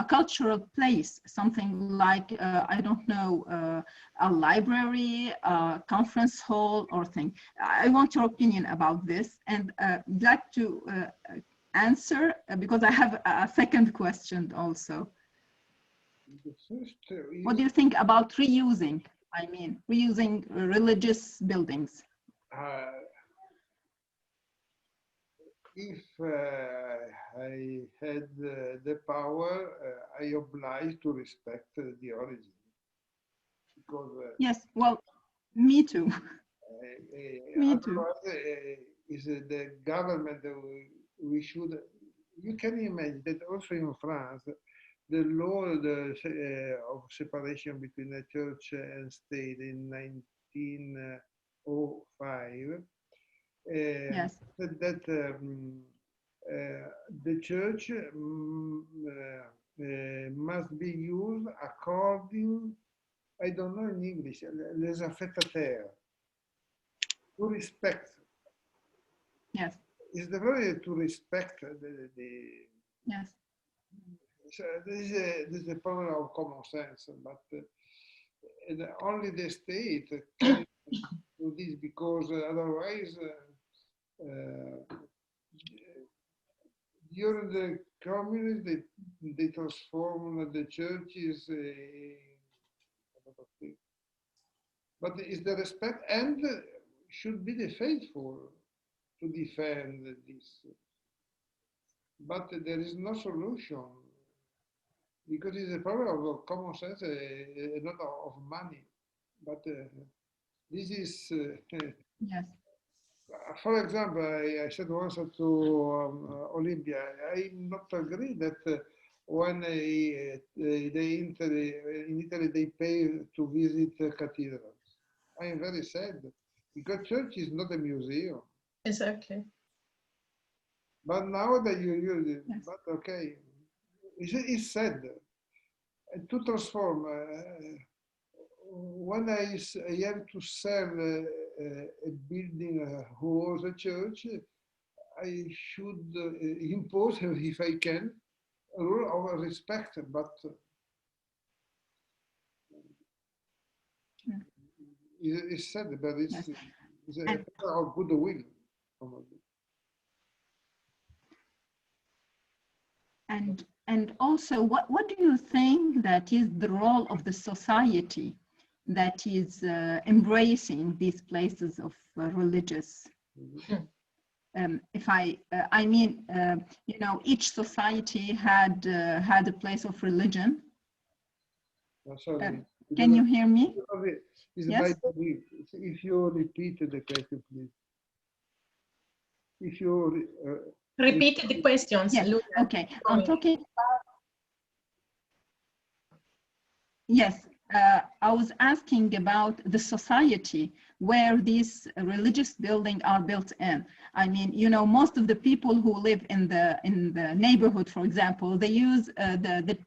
cultural place, something like, I don't know, a library, a conference hall or thing. I want your opinion about this, and I'd like to answer because I have a second question also. The first What do you think about reusing? I mean, reusing religious buildings. If I had the power, I obliged to respect the origin. Because yes, well, me too. Me too. Is the government we should. You can imagine that also in France, the law of separation between the church and state in 1905 yes. said that the church must be used according, I don't know in English, les affectataires, to respect. Yes. Is the very to respect the yes. So this is a problem of common sense, but only the state can do this because otherwise, during the communism, they transform the churches. But it's the respect and should be the faithful to defend this. But there is no solution. Because it's a problem of common sense, not of money. But this is, yes. For example, I said once to Olympia, I not agree that when in Italy they pay to visit cathedrals. I am very sad because church is not a museum. Exactly. But now that you use it, yes. but okay. It's sad to transform. When I have to sell a building who was a church, I should impose, if I can, a rule of respect. But it's sad, but it's, yes. it's a matter of goodwill. And also, what do you think that is the role of the society that is embracing these places of religious? If I mean, you know, each society had a place of religion. Can you hear me? Yes. If you repeat the question, please. If you repeat the questions. Yes. Okay. I'm talking about. Yes. I was asking about the society where these religious buildings are built in. I mean, you know, most of the people who live in the neighborhood, for example, they use the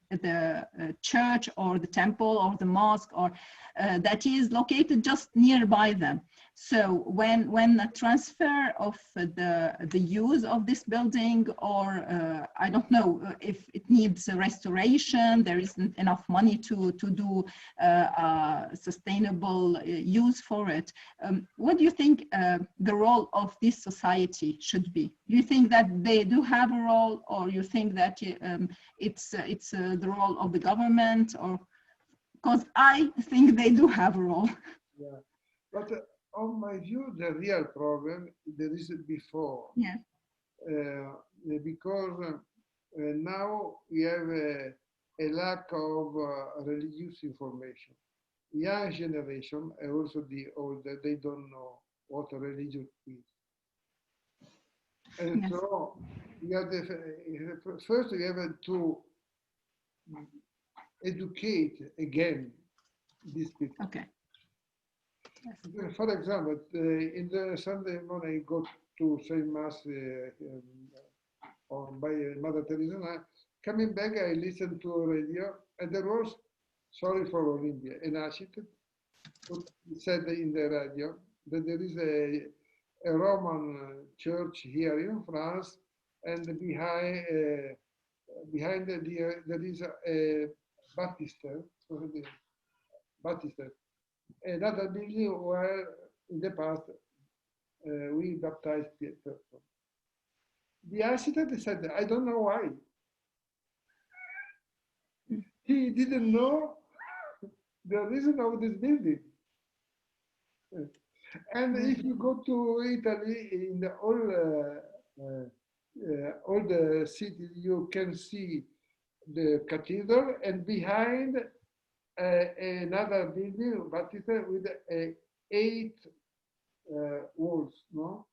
church or the temple or the mosque or that is located just nearby them. So when the transfer of the use of this building, or I don't know if it needs a restoration, there isn't enough money to do sustainable use for it. What do you think the role of this society should be? Do you think that they do have a role, or you think that it's the role of the government? Or because I think they do have a role. Yeah, but on my view, the real problem there is before. Yeah. Because now we have a lack of religious information. Young generation and also the older, they don't know what a religion is. And yes. So you have first you have to educate again these people. Okay. Yes. For example, in the Sunday morning, I go to say Mass by Mother Teresa. Coming back, I listened to radio, and there was, sorry for Olympia, an architect who said in the radio that there is a Roman church here in France, and behind there is a baptister, another building where in the past we baptized people. The architect said, I don't know why. He didn't know the reason of this building. And if you go to Italy, in the all the city, you can see the cathedral, and behind another building, but it's with 8 walls. No,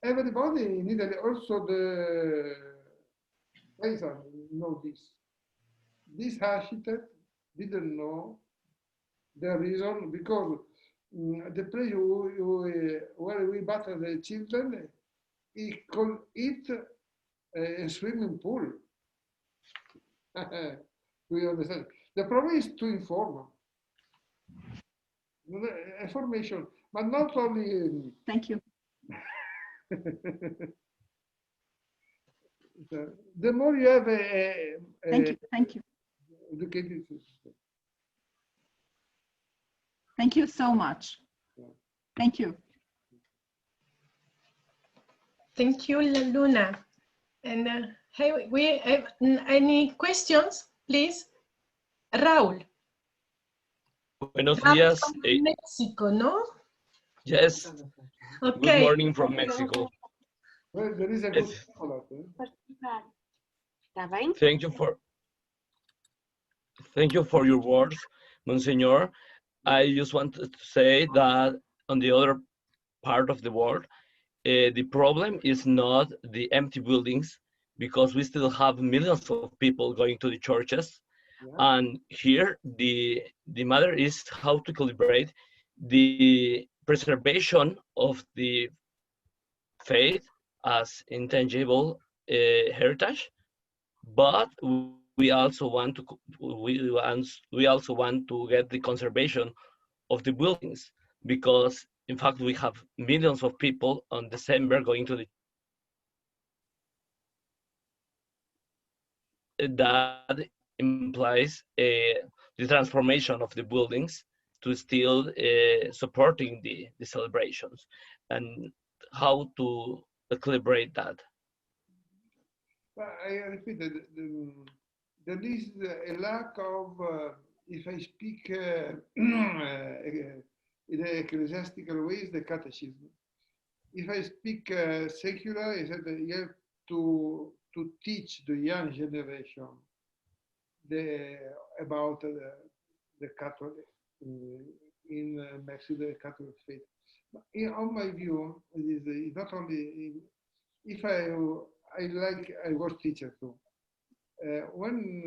everybody in Italy, also the peasant, know this. This architect didn't know the reason, because the place where we battle the children, he called it a swimming pool. We understand. The problem is to inform. Information, but not only. Thank you. The more you have Thank you. Educated system. Thank you so much. Thank you. Thank you, Luna. And hey, we have any questions, please? Raúl. Buenos días. From Mexico, no? Yes. Okay. Good morning from Mexico. Well, there is a good Thank you for your words, Monsignor. I just wanted to say that on the other part of the world, the problem is not the empty buildings, because we still have millions of people going to the churches. Yeah. And here, the matter is how to calibrate the preservation of the faith as intangible heritage, but we also want to get the conservation of the buildings, because in fact we have millions of people on December going to the that implies the transformation of the buildings to still supporting the celebrations, and how to calibrate that. I repeat that there is a lack of, if I speak in an ecclesiastical way, is the catechism. If I speak secular, is that you have to teach the young generation about the Catholic in Mexico, the Catholic faith. On my view, it is not only if I was teacher too. When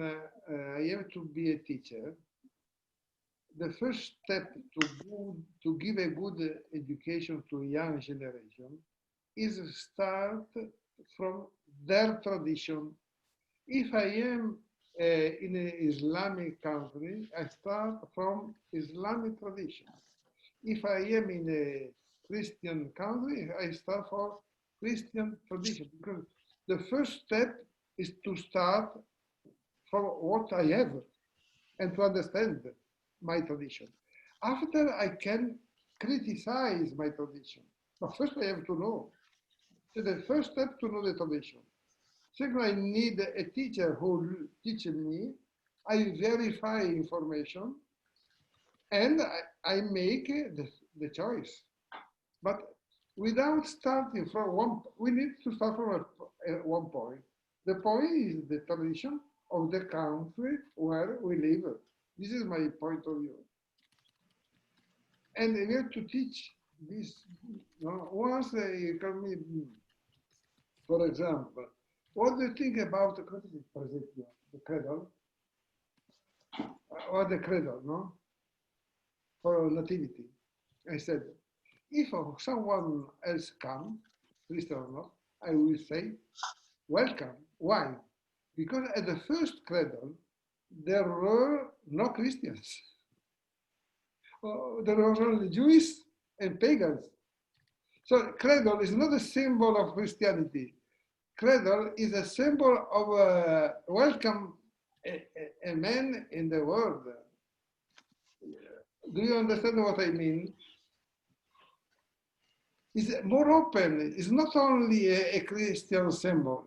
I have to be a teacher, the first step to give a good education to a young generation is start from their tradition. If I am in an Islamic country, I start from Islamic tradition. If I am in a Christian country, I start from Christian tradition, because the first step is to start from what I have and to understand my tradition. After, I can criticize my tradition, but first I have to know. So the first step, to know the tradition. Second, I need a teacher who teaches me. I verify information, and I make the choice. But without starting from one, we need to start from one point. The point is the tradition of the country where we live. This is my point of view. And we have to teach this. Once they call me, for example, what do you think about the cradle? Or the cradle, no? For nativity. I said, if someone else comes, Christian or not, I will say, welcome. Why? Because at the first cradle, there were no Christians. There were only Jews and pagans. So cradle is not a symbol of Christianity. Cradle is a symbol of welcome a man in the world. Do you understand what I mean? is more open. It's not only a Christian symbol.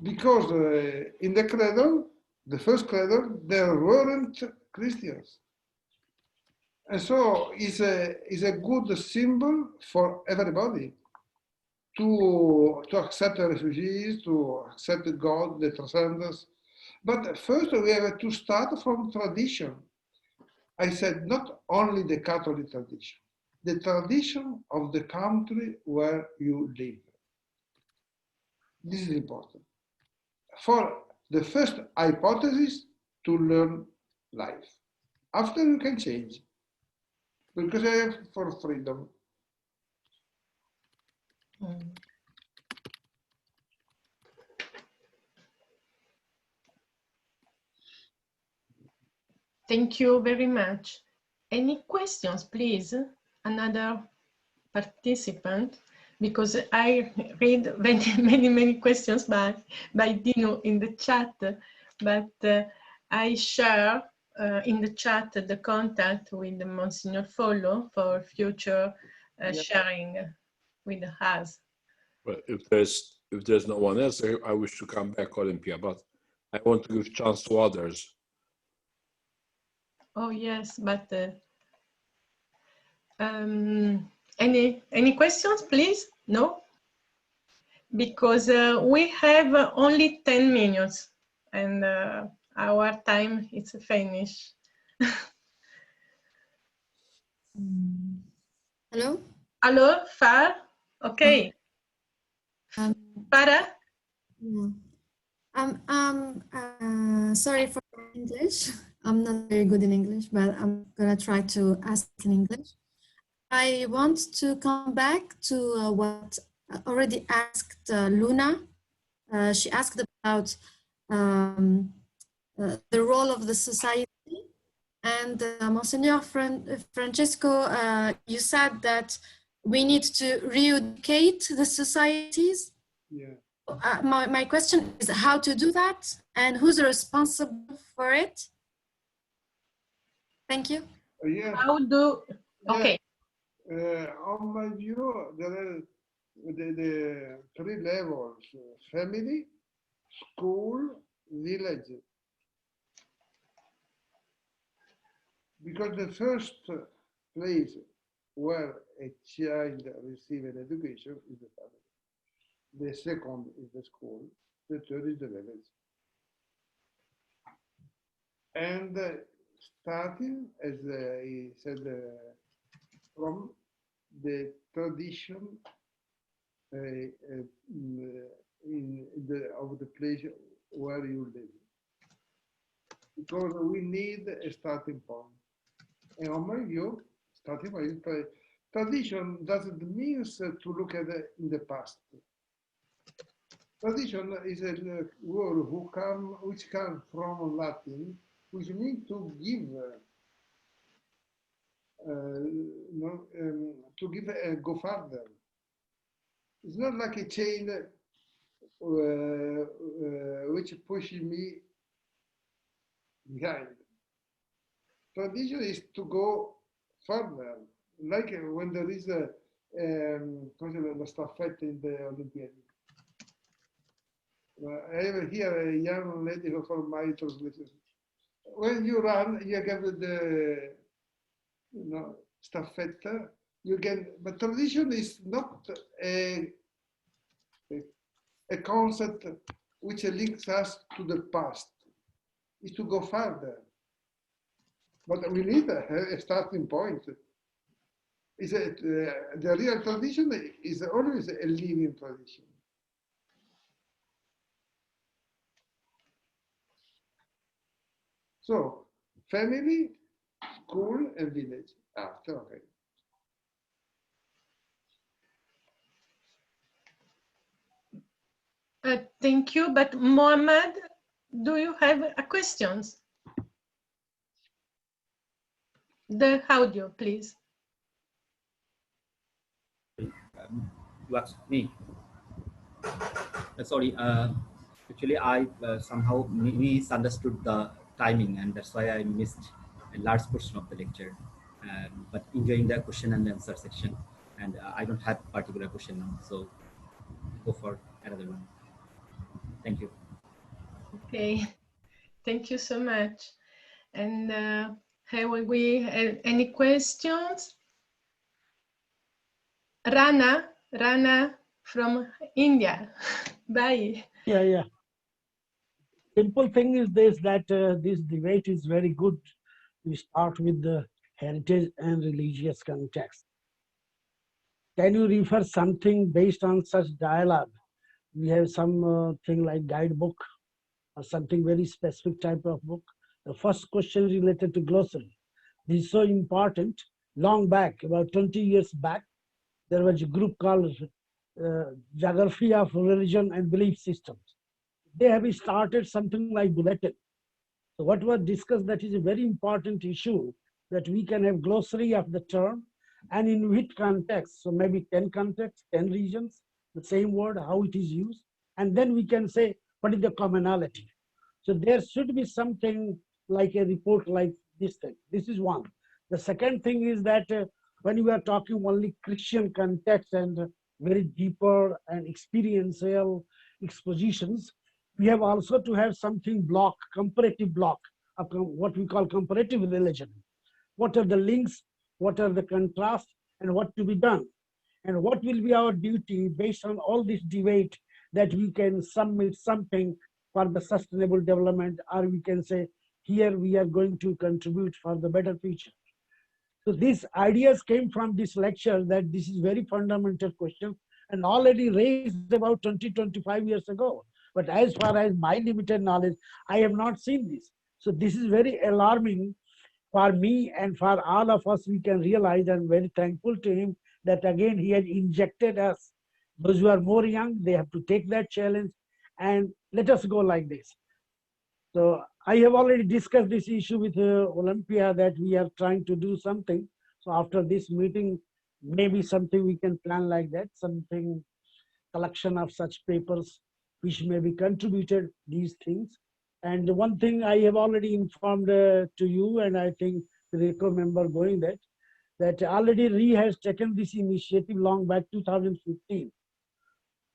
Because in the cradle, the first cradle, there weren't Christians. And so it's a good symbol for everybody to accept the refugees, to accept God, the transcendence. But first we have to start from tradition. I said not only the Catholic tradition, the tradition of the country where you live. This is important. For the first hypothesis, to learn life. After you can change, because I have for freedom. Thank you very much. Any questions, please? Another participant, because I read many questions by Dino in the chat, but I share in the chat the contact with Monsignor Follo for future sharing with us. Well, if there's no one else, I wish to come back, Olympia, but I want to give chance to others. Oh yes, but any questions, please? No, because we have only 10 minutes, and our time is finished. Hello. Hello, Far. Okay. Para. Sorry for English. I'm not very good in English, but I'm gonna try to ask in English. I want to come back to what already asked Luna. She asked about the role of the society. And Monsignor Francesco, you said that we need to re-educate the societies. Yeah. My question is how to do that and who's responsible for it? Thank you. Yeah. How do, okay. On my view, there are the three levels: family, school, village. Because the first place where a child receives an education is the family. The second is the school. The third is the village. And starting, as he said, from the tradition of the place where you live. Because we need a starting point. And on my view, starting point, tradition doesn't mean to look at in the past. Tradition is a word which comes from Latin, which means to give, go further. It's not like a chain which pushes me behind. Tradition is to go further, like when there is a la staffetta in the Olympiad. I have here a young lady for my translation. When you run, you get the staffetta. You get, but tradition is not a concept which links us to the past. It's to go further. But we need a starting point. The real tradition is always a living tradition. So, family, school, and village. After, okay. Thank you, but Mohammed, do you have a questions? The audio, please. You asked me. Sorry, actually I somehow misunderstood the timing, and that's why I missed a large portion of the lecture. But enjoying the question and answer section. And I don't have particular question now, so go for another one. Thank you. Okay, thank you so much. And have we any questions? Rana from India. Bye. Yeah. Simple thing is this, that this debate is very good. We start with the heritage and religious context. Can you refer something based on such dialogue? We have some thing like guidebook or something very specific type of book. The first question related to glossary. This is so important. Long back, about 20 years back, there was a group called Geography of Religion and Belief Systems. They have started something like bulletin. So what was discussed, that is a very important issue, that we can have glossary of the term and in which context. So maybe 10 contexts, 10 regions, the same word, how it is used. And then we can say, what is the commonality? So there should be something like a report like this thing. This is one. The second thing is that when we are talking only Christian context and very deeper and experiential expositions, we have also to have something block, comparative block, of what we call comparative religion. What are the links, what are the contrasts, and what to be done? And what will be our duty based on all this debate, that we can submit something for the sustainable development, or we can say, here we are going to contribute for the better future. So these ideas came from this lecture, that this is very fundamental question and already raised about 20, 25 years ago. But as far as my limited knowledge, I have not seen this. So this is very alarming for me and for all of us. We can realize, and very thankful to him, that again he has injected us. Those who are more young, they have to take that challenge and let us go like this. So I have already discussed this issue with Olympia, that we are trying to do something. So after this meeting, maybe something we can plan like that, something collection of such papers which may be contributed, these things. And one thing I have already informed to you, and I think the PRERICO member going that already RE has taken this initiative long back 2015.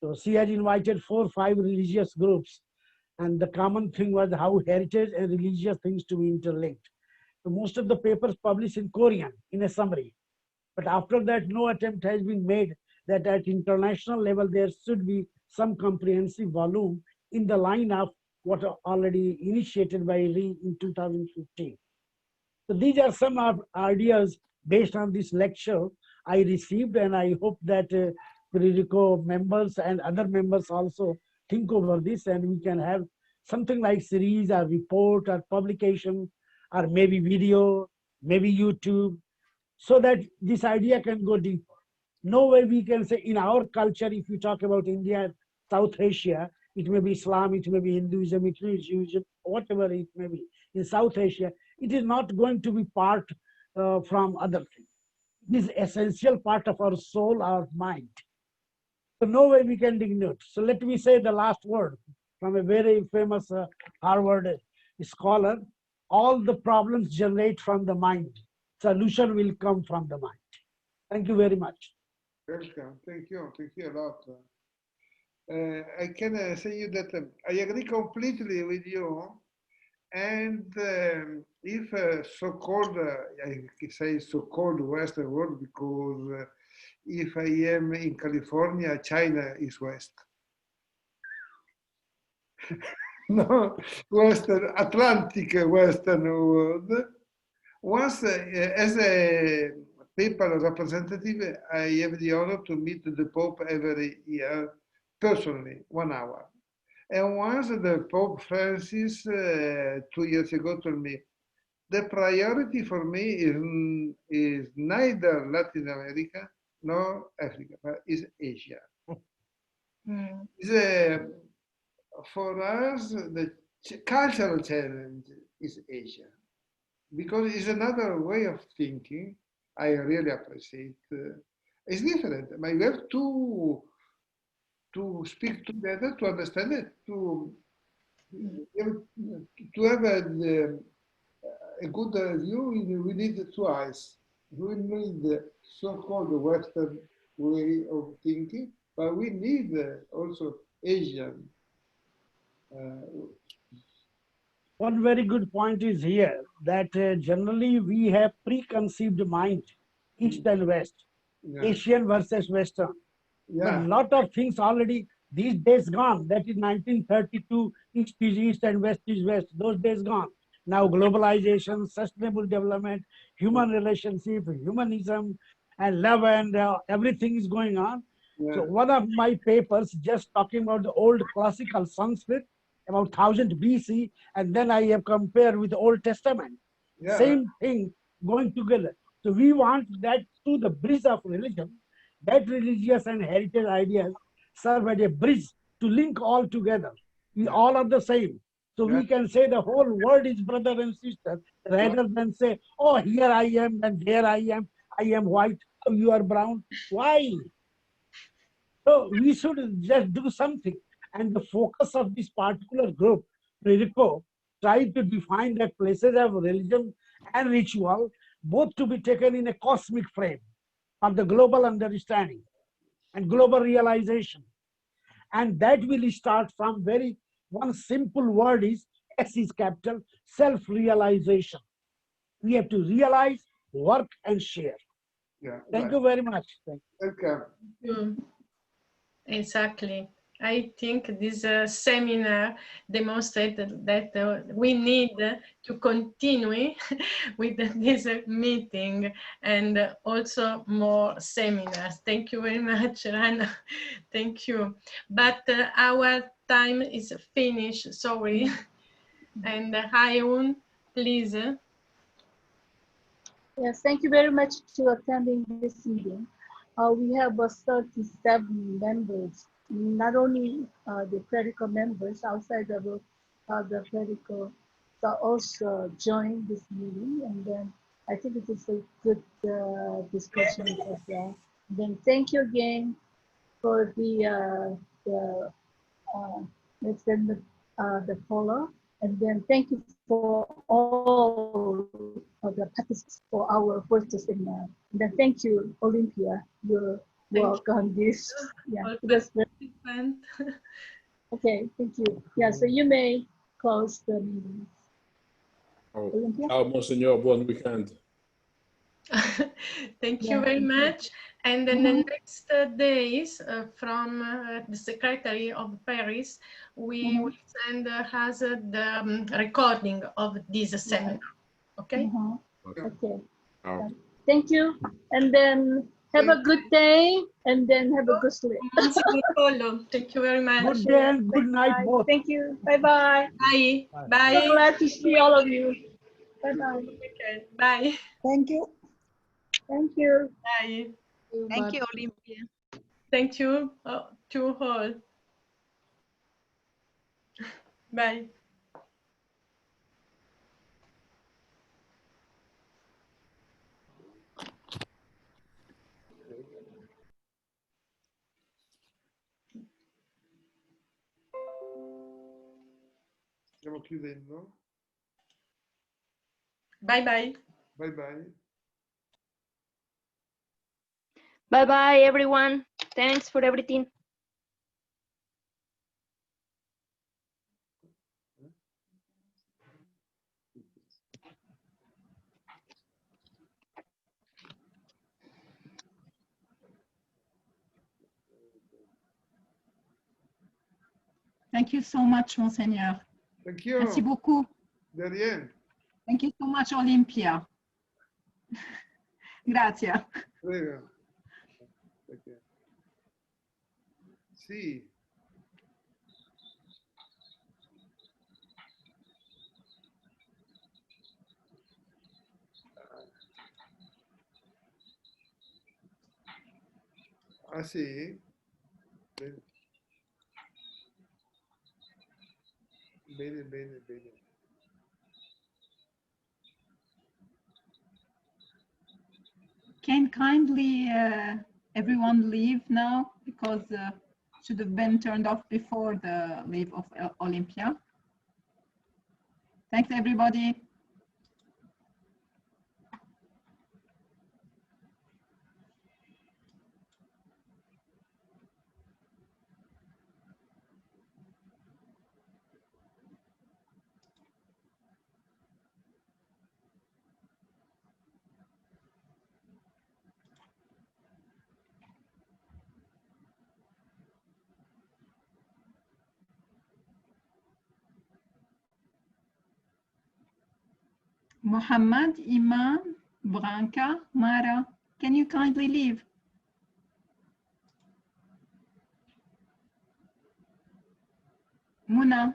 So she has invited 4 or 5 religious groups, and the common thing was how heritage and religious things to be interlinked. So most of the papers published in Korean in a summary. But after that, no attempt has been made that at international level there should be some comprehensive volume in the line of what are already initiated by RE in 2015. So these are some ideas based on this lecture I received, and I hope that PRERICO members and other members also think over this, and we can have something like series or report or publication, or maybe video, maybe YouTube, so that this idea can go deeper. No way we can say in our culture, if you talk about India, South Asia, it may be Islam, it may be Hinduism, it may be Judaism, whatever it may be. In South Asia, it is not going to be part from other things. This is essential part of our soul, our mind. So no way we can ignore. So let me say the last word from a very famous Harvard scholar. All the problems generate from the mind. Solution will come from the mind. Thank you very much. Welcome. Thank you a lot. I can say you that I agree completely with you. And if so-called, I say so-called Western world, because if I am in California, China is West. No, Western, Atlantic Western world. Once, as a papal representative, I have the honor to meet the Pope every year, personally, 1 hour. And once the Pope Francis, 2 years ago, told me, the priority for me is neither Latin America nor Africa, but is Asia. For us, the cultural challenge is Asia, because it's another way of thinking. I really appreciate. It's different, but we have to speak together to understand it, to have a good view. We need 2 eyes. We need the so-called Western way of thinking, but we need also Asian. One very good point is here that generally we have preconceived mind, East and West, Asian versus Western. But a lot of things already these days gone. That is 1932, East is East and West is West. Those days gone. Now globalization, sustainable development, human relationship, humanism, and love and everything is going on. So one of my papers just talking about the old classical Sanskrit, about 1000 BC, and then I have compared with the Old Testament. Same thing going together. So we want that through the bridge of religion, that religious and heritage ideas serve as a bridge to link all together. We all are the same. So we can say the whole world is brother and sister, rather than say, oh, here I am and there I am white, oh, you are brown. Why? So we should just do something. And the focus of this particular group, PRERICO, tried to define that places of religion and ritual, both to be taken in a cosmic frame of the global understanding and global realization. And that will start from very one simple word is S is capital, self-realization. We have to realize, work, and share. Thank you very much. Thank you. Exactly. I think this seminar demonstrated that we need to continue with this meeting and also more seminars. Thank you very much, Rana. Thank you. But our time is finished, sorry. And Hayun, please. Yes, thank you very much for attending this meeting. We have 37 members, not only the PRERICO members outside of the PRERICO, but also join this meeting. And then I think it is a good discussion as well. Then thank you again for the Follo. And then thank you for all of the participants for our first seminar. And then thank you, Olympia, your work on this. Yeah, that's very fun. Okay, thank you. Yeah, so you may close the meeting. Olympia? Ciao, Monsignor. Buon weekend. Thank you very much. And then the next days from the Secretary of Paris, we will send us the recording of this seminar. Okay? Okay. Thank you. And then have a good day and then have a good sleep. Thank you very much. Good day and good night both. Thank you. Bye-bye. Bye. Bye. So glad to see all of you. Bye-bye. Okay. Bye. Thank you. Thank you. Bye. Thank you, Olympia. Thank you to all. Bye. Stiamo chiudendo. Bye bye. Bye bye. Bye bye, everyone. Thanks for everything. Thank you so much, Monseigneur. Thank you. Merci beaucoup. De rien. Thank you so much, Olympia. Grazie. Prego. Okay. Sì. Ah sì? Bene. Bene, bene, bene. Can kindly everyone leave now because should have been turned off before the leave of Olympia. Thanks, everybody. Muhammad, Iman, Branka, Mara, can you kindly leave? Muna.